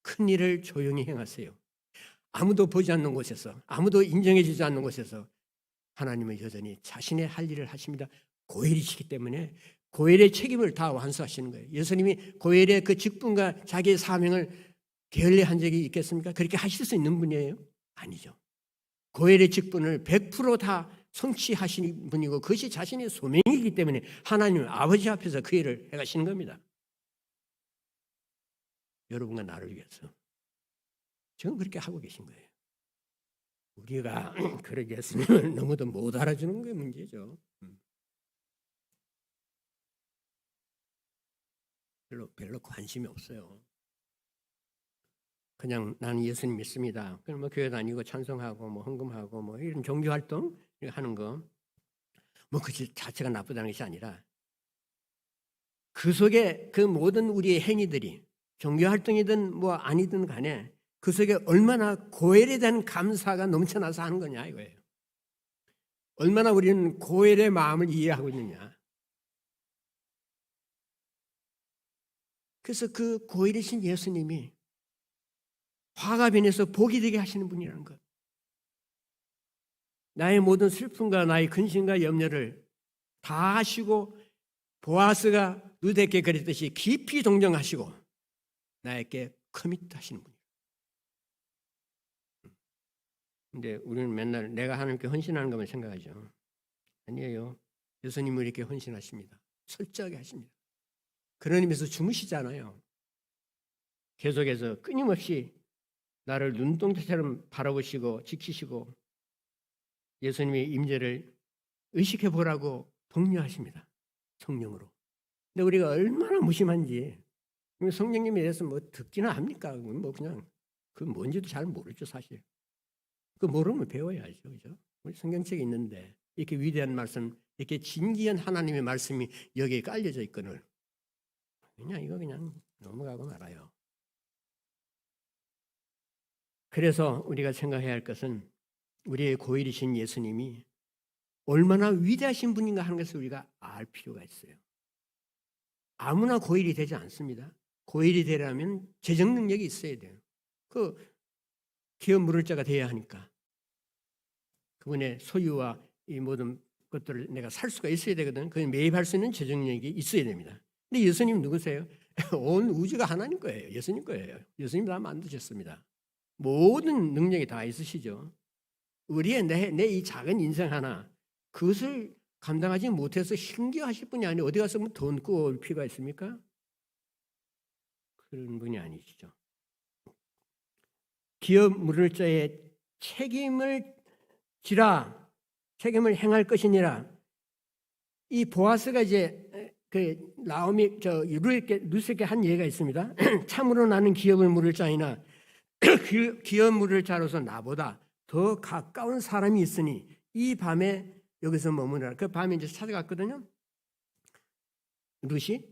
큰 일을 조용히 행하세요. 아무도 보지 않는 곳에서, 아무도 인정해 주지 않는 곳에서 하나님은 여전히 자신의 할 일을 하십니다. 고엘이시기 때문에 고엘의 책임을 다 완수하시는 거예요. 예수님이 고엘의 그 직분과 자기의 사명을 게을리한 적이 있겠습니까? 그렇게 하실 수 있는 분이에요? 아니죠. 고엘의 직분을 100% 성취하시는 분이고 그것이 자신의 소명이기 때문에 하나님 아버지 앞에서 그 일을 해가시는 겁니다. 여러분과 나를 위해서 지금 그렇게 하고 계신 거예요. 우리가 그러게 했으면 너무도 못 알아주는 게 문제죠. 별로 관심이 없어요. 그냥 나는 예수님 믿습니다. 그럼 뭐 교회 다니고 찬송하고 뭐 헌금하고 뭐 이런 종교 활동 하는 거, 뭐 그 자체가 나쁘다는 것이 아니라 그 속에 그 모든 우리의 행위들이 종교 활동이든 뭐 아니든 간에 그 속에 얼마나 고엘에 대한 감사가 넘쳐나서 하는 거냐 이거예요. 얼마나 우리는 고엘의 마음을 이해하고 있느냐. 그래서 그 고엘이신 예수님이 화가 변해서 복이 되게 하시는 분이라는 것. 나의 모든 슬픔과 나의 근심과 염려를 다 하시고 보아스가 룻에게 그랬듯이 깊이 동정하시고 나에게 커밋하시는 분이에요. 근데 우리는 맨날 내가 하나님께 헌신하는 것만 생각하죠. 아니에요. 예수님은 이렇게 헌신하십니다. 철저하게 하십니다. 그런 의미에서 주무시잖아요. 계속해서 끊임없이 나를 눈동자처럼 바라보시고 지키시고 예수님의 임재를 의식해 보라고 독려하십니다. 성령으로. 근데 우리가 얼마나 무심한지, 성령님에 대해서 뭐 듣기나 합니까? 뭐 그냥 그 뭔지도 잘 모르죠, 사실. 그 모르면 배워야죠, 그죠? 우리 성경책에 있는데 이렇게 위대한 말씀, 이렇게 진귀한 하나님의 말씀이 여기에 깔려져 있거늘 그냥 넘어가고 말아요. 그래서 우리가 생각해야 할 것은 우리의 고일이신 예수님이 얼마나 위대하신 분인가 하는 것을 우리가 알 필요가 있어요. 아무나 고일이 되지 않습니다. 고일이 되려면 재정 능력이 있어야 돼요. 그 기업 물을 자가 돼야 하니까 그분의 소유와 이 모든 것들을 내가 살 수가 있어야 되거든. 그 매입할 수 있는 재정 능력이 있어야 됩니다. 근데 예수님 누구세요? 온 우주가 하나님 거예요. 예수님 거예요. 예수님 다 만드셨습니다. 모든 능력이 다 있으시죠. 우리의 내 이 작은 인생 하나, 그것을 감당하지 못해서 힘겨워하실 분이 아니에요. 어디 가서 뭐 돈 꾸어올 필요가 있습니까? 그런 분이 아니시죠. 기업 물을 자의 책임을 지라, 책임을 행할 것이니라. 이 보아스가 이제 그 나오미 루스에게 한 예가 있습니다. 참으로 나는 기업을 물을 자이나 기업 물을 자로서 나보다 더 가까운 사람이 있으니 이 밤에 여기서 머무르라. 그 밤에 이제 찾아갔거든요. 룻이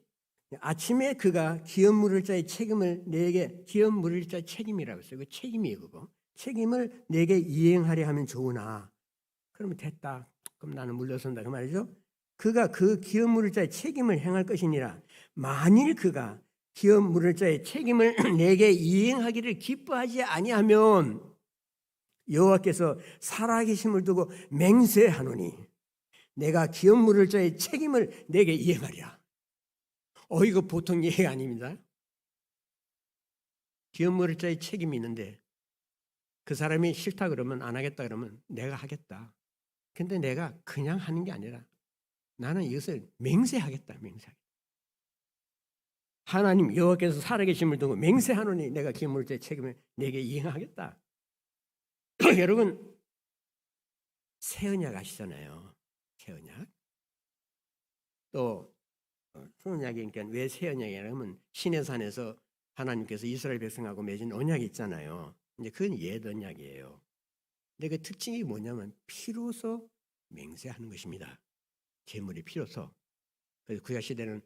아침에 그가 기업 물을 자의 책임을 내게 기업 물을 자의 책임이라고 했어요. 그 책임이에요, 그거. 책임을 내게 이행하려 하면 좋으나 그러면 됐다. 그럼 나는 물러선다 그 말이죠. 그가 그 기업 물을 자의 책임을 행할 것이니라. 만일 그가 기업 물을 자의 책임을 내게 이행하기를 기뻐하지 아니하면 여호와께서 살아계심을 두고 맹세하노니 내가 기업 물을 자의 책임을 내게 이행하리라. 이거 보통 예가 아닙니다. 기업 물을 자의 책임이 있는데 그 사람이 싫다 그러면 안 하겠다 그러면 내가 하겠다. 근데 내가 그냥 하는 게 아니라 나는 이것을 맹세하겠다. 하나님 여호와께서 살아계심을 두고 맹세하노니 내가 기업 물을 자의 책임을 내게 이행하겠다. 여러분 새 언약 아시잖아요. 새 언약. 또 새 언약이니까 왜 새 언약이냐면 시내산에서 하나님께서 이스라엘 백성하고 맺은 언약이 있잖아요. 이제 그건 옛 언약이에요. 근데 그 특징이 뭐냐면 피로서 맹세하는 것입니다. 제물이 피로서. 그래서 구약 시대는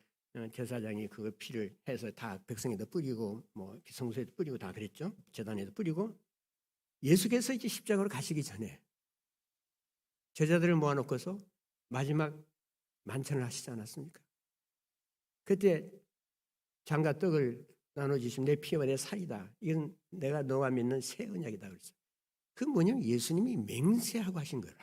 제사장이 그 피를 해서 다 백성에다 뿌리고 뭐 성소에도 뿌리고 다 그랬죠. 제단에도 뿌리고 예수께서 이제 십자가로 가시기 전에 제자들을 모아놓고서 마지막 만찬을 하시지 않았습니까? 그때 장과 떡을 나눠주시면 내 피와 내 살이다. 이건 내가 너와 믿는 새 언약이다 그랬어요. 그 뭐냐면 예수님이 맹세하고 하신 거라.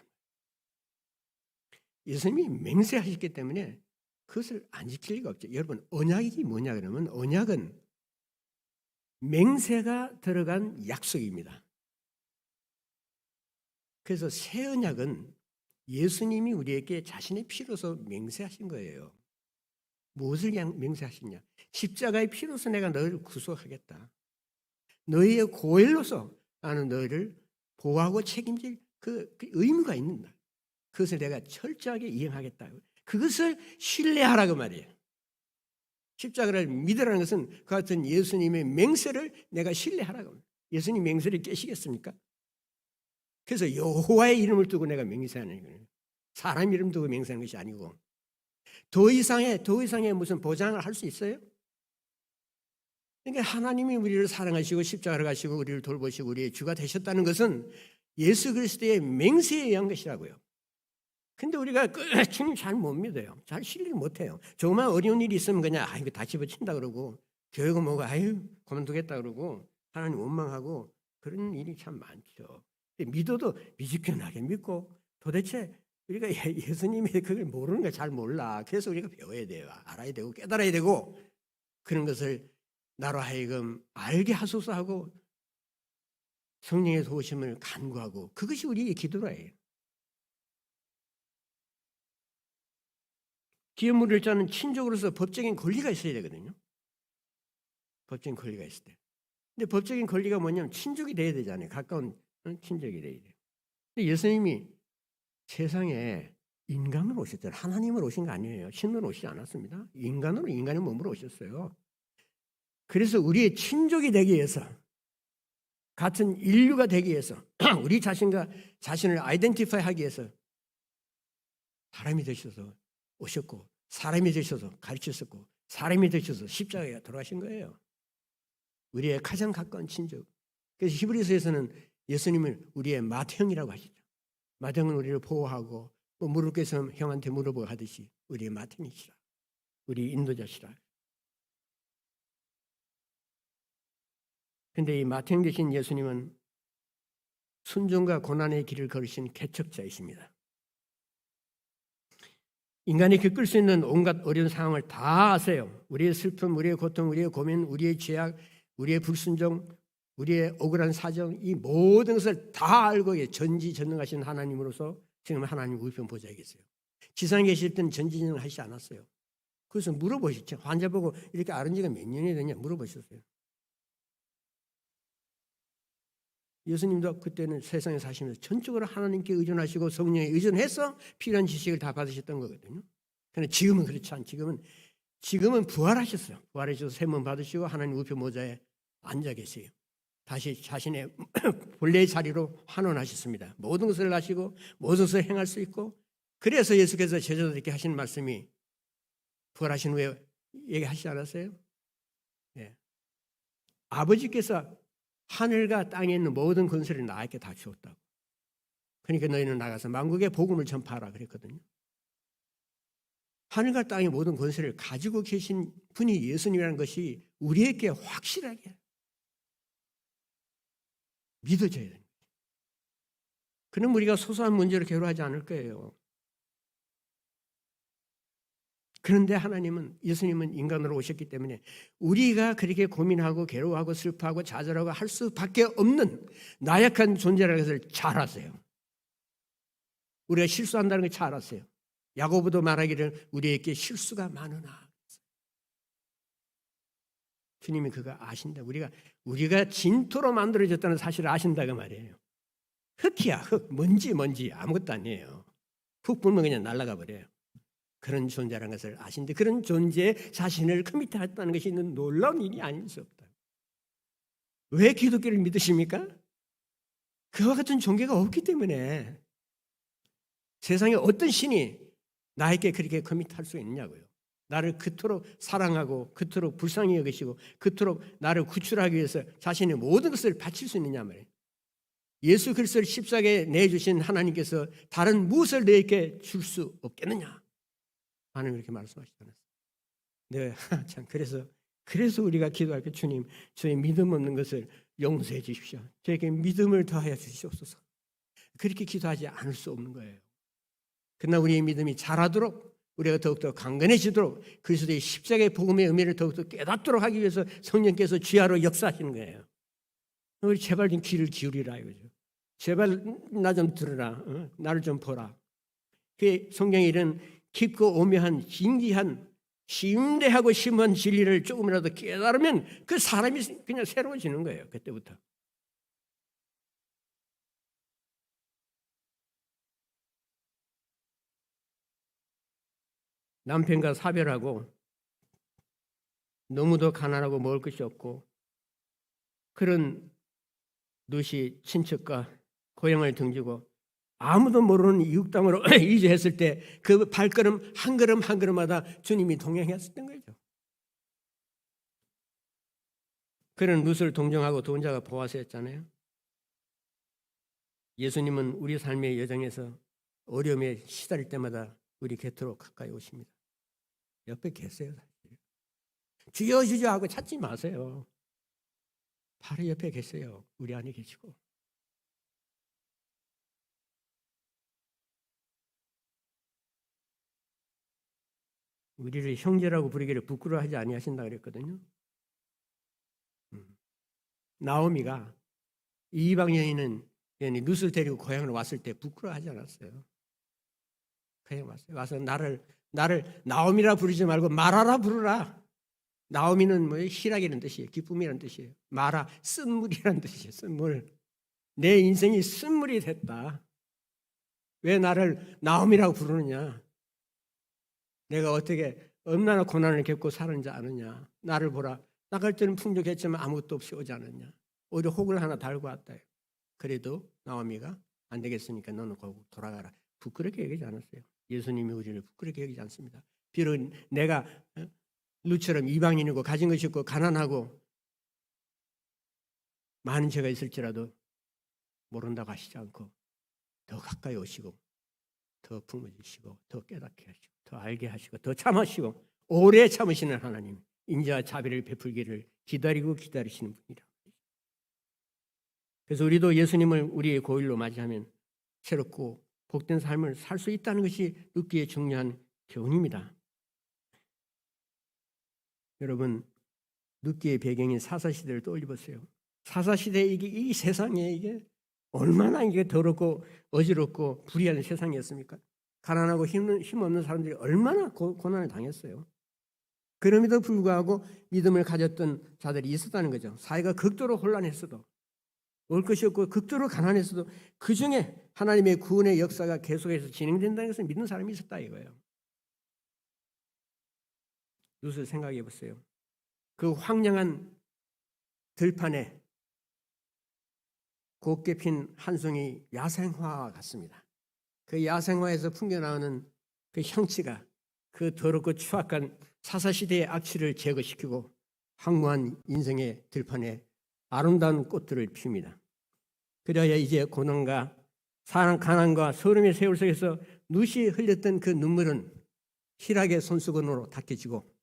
예수님이 맹세하셨기 때문에 그것을 안 지킬 리가 없죠. 여러분 언약이 뭐냐 그러면 언약은 맹세가 들어간 약속입니다. 그래서 새 언약은 예수님이 우리에게 자신의 피로서 맹세하신 거예요. 무엇을 맹세하시냐? 십자가의 피로서 내가 너희를 구속하겠다. 너희의 고엘로서 나는 너희를 보호하고 책임질 그 의무가 있는다. 그것을 내가 철저하게 이행하겠다. 그것을 신뢰하라고 말이에요. 십자가를 믿으라는 것은 그 같은 예수님의 맹세를 내가 신뢰하라고 말이에요. 예수님 맹세를 깨시겠습니까? 그래서 여호와의 이름을 두고 내가 맹세하는 거예요. 사람 이름 두고 맹세하는 것이 아니고 더 이상의 무슨 보장을 할 수 있어요? 그러니까 하나님이 우리를 사랑하시고 십자가를 가시고 우리를 돌보시고 우리의 주가 되셨다는 것은 예수 그리스도의 맹세에 의한 것이라고요. 근데 우리가 주님 잘 못 믿어요. 잘 신뢰를 못 해요. 조그만 어려운 일이 있으면 그냥 이거 다 집어친다 그러고 교회가 뭐고 그만두겠다 그러고 하나님 원망하고 그런 일이 참 많죠. 믿어도 미지근하게 믿고 도대체 우리가 예수님의 그걸 모르는 걸 잘 몰라. 그래서 우리가 배워야 돼요. 알아야 되고 깨달아야 되고 그런 것을 나로 하여금 알게 하소서 하고 성령의 도우심을 간구하고 그것이 우리의 기도라예요. 기업 물을 자는 친족으로서 법적인 권리가 있어야 되거든요. 법적인 권리가 있을 때. 근데 법적인 권리가 뭐냐면 친족이 돼야 되잖아요. 가까운 친족이 돼야 돼요. 근데 예수님이 세상에 인간으로 오셨잖아요. 하나님으로 오신 거 아니에요. 신으로 오시지 않았습니다. 인간으로 인간의 몸으로 오셨어요. 그래서 우리의 친족이 되기 위해서 같은 인류가 되기 위해서 우리 자신과 자신을 아이덴티파이 하기 위해서 사람이 되셔서 오셨고 사람이 되셔서 가르치셨고 사람이 되셔서 십자가에 돌아가신 거예요. 우리의 가장 가까운 친족. 그래서 히브리서에서는 예수님을 우리의 맏형이라고 하시죠. 맏형은 우리를 보호하고 뭐 물을 께서 형한테 물어보고 하듯이 우리의 맏형이시라. 우리 인도자시라. 근데 이 맏형 되신 예수님은 순종과 고난의 길을 걸으신 개척자이십니다. 인간이 겪을 수 있는 온갖 어려운 상황을 다 아세요. 우리의 슬픔, 우리의 고통, 우리의 고민, 우리의 죄악, 우리의 불순종, 우리의 억울한 사정 이 모든 것을 다 알고 전지전능하신 하나님으로서 지금 하나님 우편 보좌에 계세요. 지상에 계실 때는 전지전능을 하시지 않았어요. 그래서 물어보셨죠. 환자 보고 이렇게 앓은 지가 몇 년이 되냐 물어보셨어요. 예수님도 그때는 세상에 사시면서 전적으로 하나님께 의존하시고 성령에 의존해서 필요한 지식을 다 받으셨던 거거든요. 그런데 지금은 그렇지 않죠. 지금은 부활하셨어요. 부활하셔서 세문 받으시고 하나님 우표 모자에 앉아 계세요. 다시 자신의 본래의 자리로 환원하셨습니다. 모든 것을 하시고 모든 것을 행할 수 있고, 그래서 예수께서 제자들에게 하신 말씀이 부활하신 후에 얘기하시지 않았어요? 예. 아버지께서 하늘과 땅에 있는 모든 권세를 나에게 다 주었다고. 그러니까 너희는 나가서 만국의 복음을 전파하라 그랬거든요. 하늘과 땅의 모든 권세를 가지고 계신 분이 예수님이라는 것이 우리에게 확실하게 믿어져야 됩니다. 그럼 우리가 소소한 문제로 괴로워하지 않을 거예요. 그런데 하나님은, 예수님은 인간으로 오셨기 때문에 우리가 그렇게 고민하고 괴로워하고 슬퍼하고 좌절하고 할 수밖에 없는 나약한 존재라는 것을 잘 아세요. 우리가 실수한다는 걸 잘 아세요. 야고보도 말하기를 우리에게 실수가 많으나, 주님이 그거 아신다. 우리가 진토로 만들어졌다는 사실을 아신다고 말이에요. 흙이야, 흙. 먼지 아무것도 아니에요. 흙 불면 그냥 날아가 버려요. 그런 존재라는 것을 아신데, 그런 존재의 자신을 커밋했다는 것이 놀라운 일이 아닐 수 없다. 왜 기독교를 믿으십니까? 그와 같은 종교가 없기 때문에. 세상에 어떤 신이 나에게 그렇게 커밋할 수 있냐고요. 나를 그토록 사랑하고 그토록 불쌍히 여기시고 그토록 나를 구출하기 위해서 자신의 모든 것을 바칠 수 있느냐 말이에요. 예수 그리스도를 십자가에 내주신 하나님께서 다른 무엇을 너에게 줄 수 없겠느냐, 하나님 이렇게 말씀하시잖아요. 네, 참 그래서 우리가 기도할 때, 주님, 저의 믿음 없는 것을 용서해 주십시오. 저에게 믿음을 더하여 주시옵소서. 그렇게 기도하지 않을 수 없는 거예요. 그러나 우리의 믿음이 자라도록, 우리가 더욱더 강건해지도록, 그리스도의 십자가의 복음의 의미를 더욱더 깨닫도록 하기 위해서 성령께서 주야로 역사하시는 거예요. 우리 제발 좀 귀를 기울이라 이거죠. 제발 나 좀 들으라. 나를 좀 보라. 그 성경에 이런 깊고 오묘한 진지한 심대하고 심한 진리를 조금이라도 깨달으면 그 사람이 그냥 새로워지는 거예요. 그때부터. 남편과 사별하고 너무도 가난하고 먹을 것이 없고 그런 룻이 친척과 고향을 등지고 아무도 모르는 이웃 땅으로 이주했을 때 그 발걸음 한 걸음 한 걸음마다 주님이 동행했었던 거죠. 그런 룻을 동정하고 도운 자가 보아스였잖아요. 예수님은 우리 삶의 여정에서 어려움에 시달릴 때마다 우리 곁으로 가까이 오십니다. 옆에 계세요. 주여 주여 하고 찾지 마세요. 바로 옆에 계세요. 우리 안에 계시고. 우리를 형제라고 부르기를 부끄러워하지 아니하신다 그랬거든요. 나오미가 이방 여인은 룻을 데리고 고향으로 왔을 때 부끄러워하지 않았어요. 그냥 왔어요. 와서 나를 나오미라 부르지 말고 마라라 부르라. 나오미는 뭐 희락이라는 뜻이에요. 기쁨이라는 뜻이에요. 마라, 쓴물이라는 뜻이에요. 쓴물. 내 인생이 쓴물이 됐다. 왜 나를 나오미라고 부르느냐? 내가 어떻게 얼마나 고난을 겪고 사는지 아느냐? 나를 보라. 나갈 때는 풍족했지만 아무것도 없이 오지 않았냐? 오히려 혹을 하나 달고 왔다. 그래도 나오미가 안 되겠으니까 너는 거기 돌아가라. 부끄럽게 여기지 않았어요. 예수님이 우리를 부끄럽게 여기지 않습니다. 비록 내가 룻처럼 이방인이고 가진 것이 없고 가난하고 많은 죄가 있을지라도 모른다고 하시지 않고 더 가까이 오시고 더 품어주시고 더 깨닫게 하시고 더 알게 하시고 더 참으시고 오래 참으시는 하나님, 인자와 자비를 베풀기를 기다리고 기다리시는 분이라. 그래서 우리도 예수님을 우리의 고일로 맞이하면 새롭고 복된 삶을 살 수 있다는 것이 룻기의 중요한 교훈입니다. 여러분, 룻기의 배경인 사사시대를 떠올려보세요. 사사시대 이 세상에 이게 얼마나 이게 더럽고 어지럽고 불의한 세상이었습니까? 가난하고 힘없는 사람들이 얼마나 고난을 당했어요. 그럼에도 불구하고 믿음을 가졌던 자들이 있었다는 거죠. 사회가 극도로 혼란했어도, 올 것이 없고 극도로 가난했어도 그 중에 하나님의 구원의 역사가 계속해서 진행된다는 것을 믿는 사람이 있었다 이거예요. 룻을 생각해 보세요. 그 황량한 들판에 곱게 핀 한 송이 야생화와 같습니다. 그 야생화에서 풍겨나오는 그 향취가 그 더럽고 추악한 사사시대의 악취를 제거시키고 황무한 인생의 들판에 아름다운 꽃들을 핍니다. 그래야 이제 고난과 가난과 소름의 세월 속에서 룻이 흘렸던 그 눈물은 희락의 손수건으로 닦여지고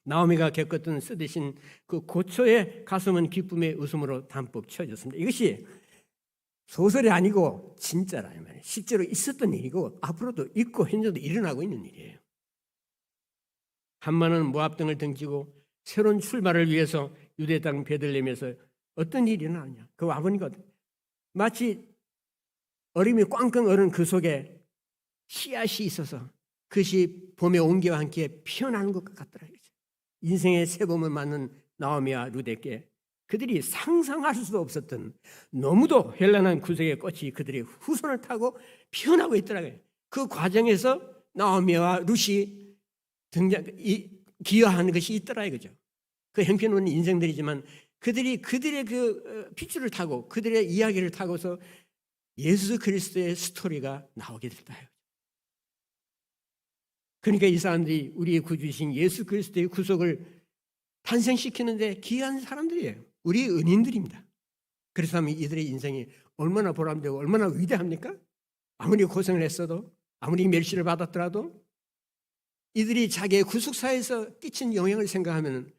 나오미가 겪었던 쓰디신 그 고초의 가슴은 기쁨의 웃음으로 담뿍 채워졌습니다. 이것이 소설이 아니고 진짜라 이 말이에요. 실제로 있었던 일이고 앞으로도 있고 현재도 일어나고 있는 일이에요. 한만은 모압 등을 등지고 새로운 출발을 위해서 유대 땅 베들레헴에서 어떤 일이 일어나느냐. 그 아버니가 마치 얼음이 꽝꽝 얼은 그 속에 씨앗이 있어서 그것이 봄의 온기와 함께 피어나는 것 같더라. 인생의 새 봄을 맞는 나오미와 룻에게 그들이 상상할 수도 없었던 너무도 현란한 구색의 꽃이 그들의 후손을 타고 피어나고 있더라고요. 그 과정에서 나오미와 룻이 기여하는 것이 있더라 이거죠. 그 형편없는 인생들이지만 그들의 그 핏줄을 타고 그들의 이야기를 타고서 예수 그리스도의 스토리가 나오게 됐다. 그러니까 이 사람들이 우리의 구주이신 예수 그리스도의 구속을 탄생시키는데 기여한 사람들이에요. 우리의 은인들입니다. 그래서 하면 이들의 인생이 얼마나 보람되고 얼마나 위대합니까? 아무리 고생을 했어도 아무리 멸시를 받았더라도 이들이 자기의 구속사에서 끼친 영향을 생각하면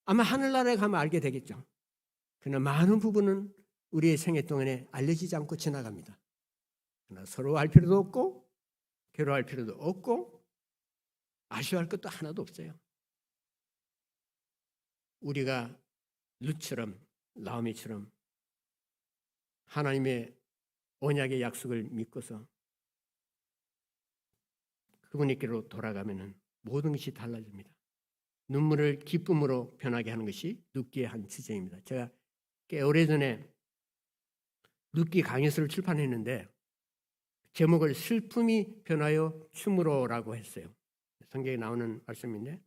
아마 하늘나라에 가면 알게 되겠죠. 그러나 많은 부분은 우리의 생애 동안에 알려지지 않고 지나갑니다. 그러나 서러워할 필요도 없고 괴로워할 필요도 없고 아쉬워할 것도 하나도 없어요. 우리가 룻처럼 나오미처럼 하나님의 언약의 약속을 믿고서 그분에게로 돌아가면 모든 것이 달라집니다. 눈물을 기쁨으로 변하게 하는 것이 룻기의 한 지점입니다. 제가 꽤 오래전에 룻기 강해서를 출판했는데 제목을 슬픔이 변하여 춤으로라고 했어요. 성경에 나오는 말씀인데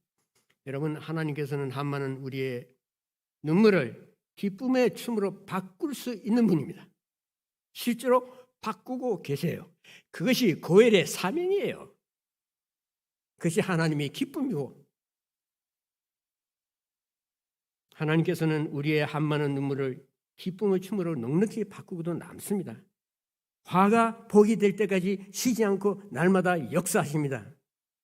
여러분 하나님께서는 한마는 우리의 눈물을 기쁨의 춤으로 바꿀 수 있는 분입니다. 실제로 바꾸고 계세요. 그것이 고엘의 사명이에요. 그것이 하나님의 기쁨이고 하나님께서는 우리의 한마는 눈물을 기쁨의 춤으로 넉넉히 바꾸고도 남습니다. 화가 복이 될 때까지 쉬지 않고 날마다 역사하십니다.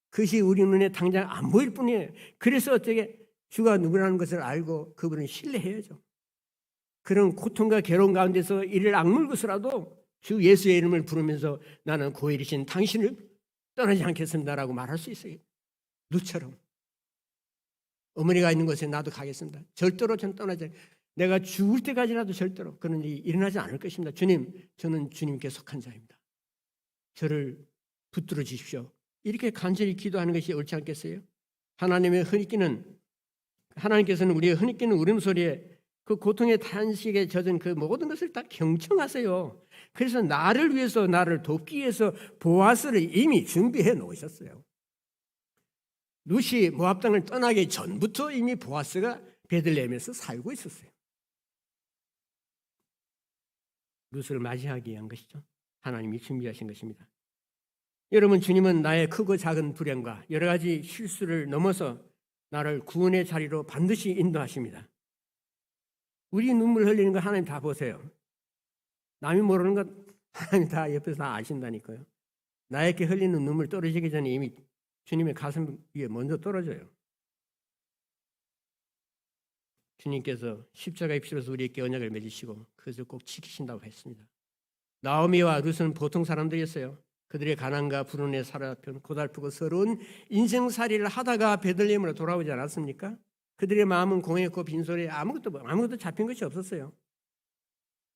그것이 우리 눈에 당장 안 보일 뿐이에요. 그래서 어떻게 주가 누구라는 것을 알고 그분을 신뢰해야죠. 그런 고통과 괴로움 가운데서 이를 악물고서라도 주 예수의 이름을 부르면서 나는 고일이신 당신을 떠나지 않겠습니다라고 말할 수 있어요. 룻처럼 어머니가 있는 곳에 나도 가겠습니다. 절대로 전 떠나지 않겠습니다. 내가 죽을 때까지라도 절대로 그런 일이 일어나지 않을 것입니다. 주님, 저는 주님께 속한 자입니다. 저를 붙들어 주십시오. 이렇게 간절히 기도하는 것이 옳지 않겠어요? 하나님께서는 우리의 흐느끼는 울음소리에 그 고통의 탄식에 젖은 그 모든 것을 다 경청하세요. 그래서 나를 위해서 나를 돕기 위해서 보아스를 이미 준비해 놓으셨어요. 룻이 모압 땅을 떠나기 전부터 이미 보아스가 베들레헴에서 살고 있었어요. 룻을 맞이하기 위한 것이죠. 하나님이 준비하신 것입니다. 여러분, 주님은 나의 크고 작은 불행과 여러 가지 실수를 넘어서 나를 구원의 자리로 반드시 인도하십니다. 우리 눈물 흘리는 거 하나님 다 보세요. 남이 모르는 것 하나님 다 옆에서 다 아신다니까요. 나에게 흘리는 눈물 떨어지기 전에 이미 주님의 가슴 위에 먼저 떨어져요. 주님께서 십자가에 피로서 우리에게 언약을 맺으시고 그것을 꼭 지키신다고 했습니다. 나오미와 룻은 보통 사람들이었어요. 그들의 가난과 불운에 사로잡힌 고달프고 서러운 인생살이를 하다가 베들레헴으로 돌아오지 않았습니까? 그들의 마음은 공허했고 빈손에 아무것도 잡힌 것이 없었어요.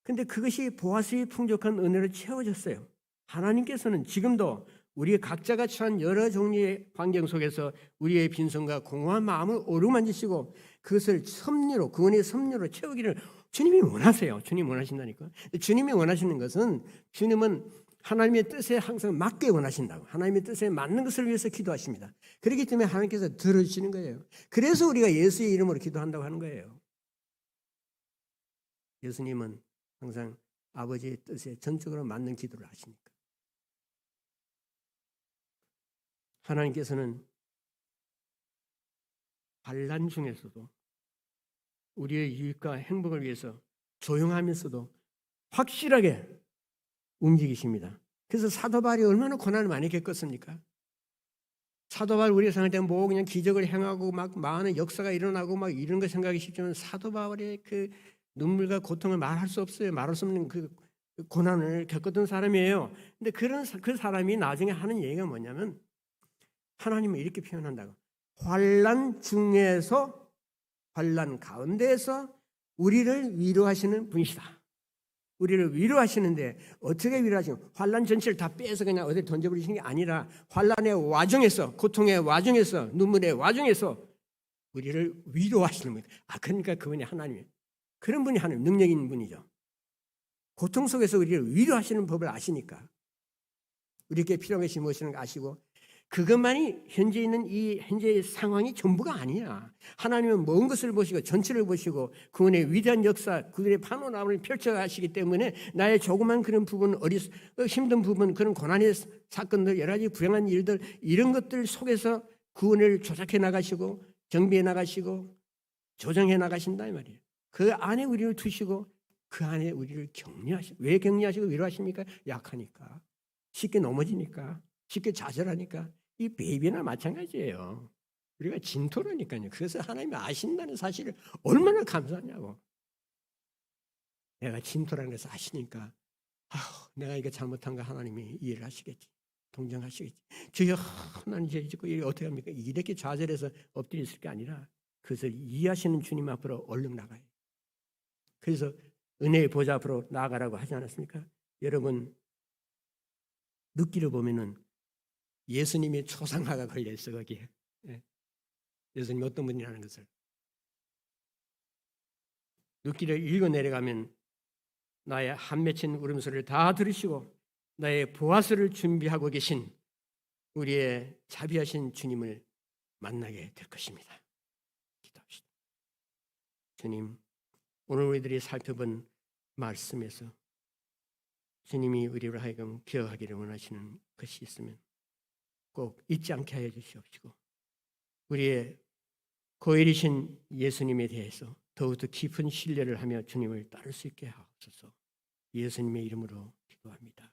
근데 그것이 보아스의 풍족한 은혜로 채워졌어요. 하나님께서는 지금도 우리 각자가 처한 여러 종류의 환경 속에서 우리의 빈손과 공허한 마음을 어루만지시고 그것을 섭리로, 구원의 섭리로 채우기를 주님이 원하세요. 주님이 원하신다니까. 주님이 원하시는 것은 주님은 하나님의 뜻에 항상 맞게 원하신다고. 하나님의 뜻에 맞는 것을 위해서 기도하십니다. 그렇기 때문에 하나님께서 들어주시는 거예요. 그래서 우리가 예수의 이름으로 기도한다고 하는 거예요. 예수님은 항상 아버지의 뜻에 전적으로 맞는 기도를 하시니까. 하나님께서는 환난 중에서도 우리의 유익과 행복을 위해서 조용하면서도 확실하게 움직이십니다. 그래서 사도 바울이 얼마나 고난을 많이 겪었습니까? 사도 바울 우리가 생각할 때 뭐 그냥 기적을 행하고 막 많은 역사가 일어나고 막 이런 거 생각이 쉽지만 사도 바울의 그 눈물과 고통을 말할 수 없어요. 말할 수 없는 그 고난을 겪었던 사람이에요. 근데 그 사람이 나중에 하는 얘기가 뭐냐면 하나님은 이렇게 표현한다고. 환난 중에서 환난 가운데에서 우리를 위로하시는 분이시다. 우리를 위로하시는데 어떻게 위로하시는? 환난 전체를 다 빼서 그냥 어디 던져버리시는 게 아니라 환난의 와중에서, 고통의 와중에서, 눈물의 와중에서 우리를 위로하시는 분. 그러니까 그분이 하나님이에요. 그런 분이 하나님, 능력 있는 분이죠. 고통 속에서 우리를 위로하시는 법을 아시니까 우리에게 필요한 것이 무엇인가 아시고 그것만이 현재 있는 이 현재의 상황이 전부가 아니야. 하나님은 먼 것을 보시고 전체를 보시고 그분의 위대한 역사, 그분의 파노라마를 펼쳐가시기 때문에 나의 조그만 그런 부분, 힘든 부분, 그런 고난의 사건들, 여러 가지 불행한 일들 이런 것들 속에서 그분을 조작해 나가시고 정비해 나가시고 조정해 나가신다 이 말이에요. 그 안에 우리를 두시고 그 안에 우리를 격려하시고 왜 격려하시고 위로하십니까? 약하니까, 쉽게 넘어지니까, 쉽게 좌절하니까. 이 베이비나 마찬가지예요. 우리가 진토라니까요. 그래서 하나님이 아신다는 사실을 얼마나 감사하냐고. 내가 진토라는 것을 아시니까 내가 이거 잘못한 거 하나님이 이해를 하시겠지. 동정하시겠지. 주여 하나님 죄 짓고 이게 어떻게 합니까? 이렇게 좌절해서 엎드려 있을 게 아니라 그것을 이해하시는 주님 앞으로 얼른 나가요. 그래서 은혜의 보좌 앞으로 나아가라고 하지 않았습니까? 여러분 룻기를 보면은 예수님이 초상화가 걸려 있어 거기에. 예수님이 어떤 분이라는 것을. 룻기를 읽어 내려가면 나의 한 맺힌 울음소리를 다 들으시고 나의 보아스를 준비하고 계신 우리의 자비하신 주님을 만나게 될 것입니다. 기도합시다. 주님, 오늘 우리들이 살펴본 말씀에서 주님이 우리를 하여금 기억하기를 원하시는 것이 있으면 꼭 잊지 않게 하여 주시옵시고 우리의 고일이신 예수님에 대해서 더욱더 깊은 신뢰를 하며 주님을 따를 수 있게 하옵소서. 예수님의 이름으로 기도합니다.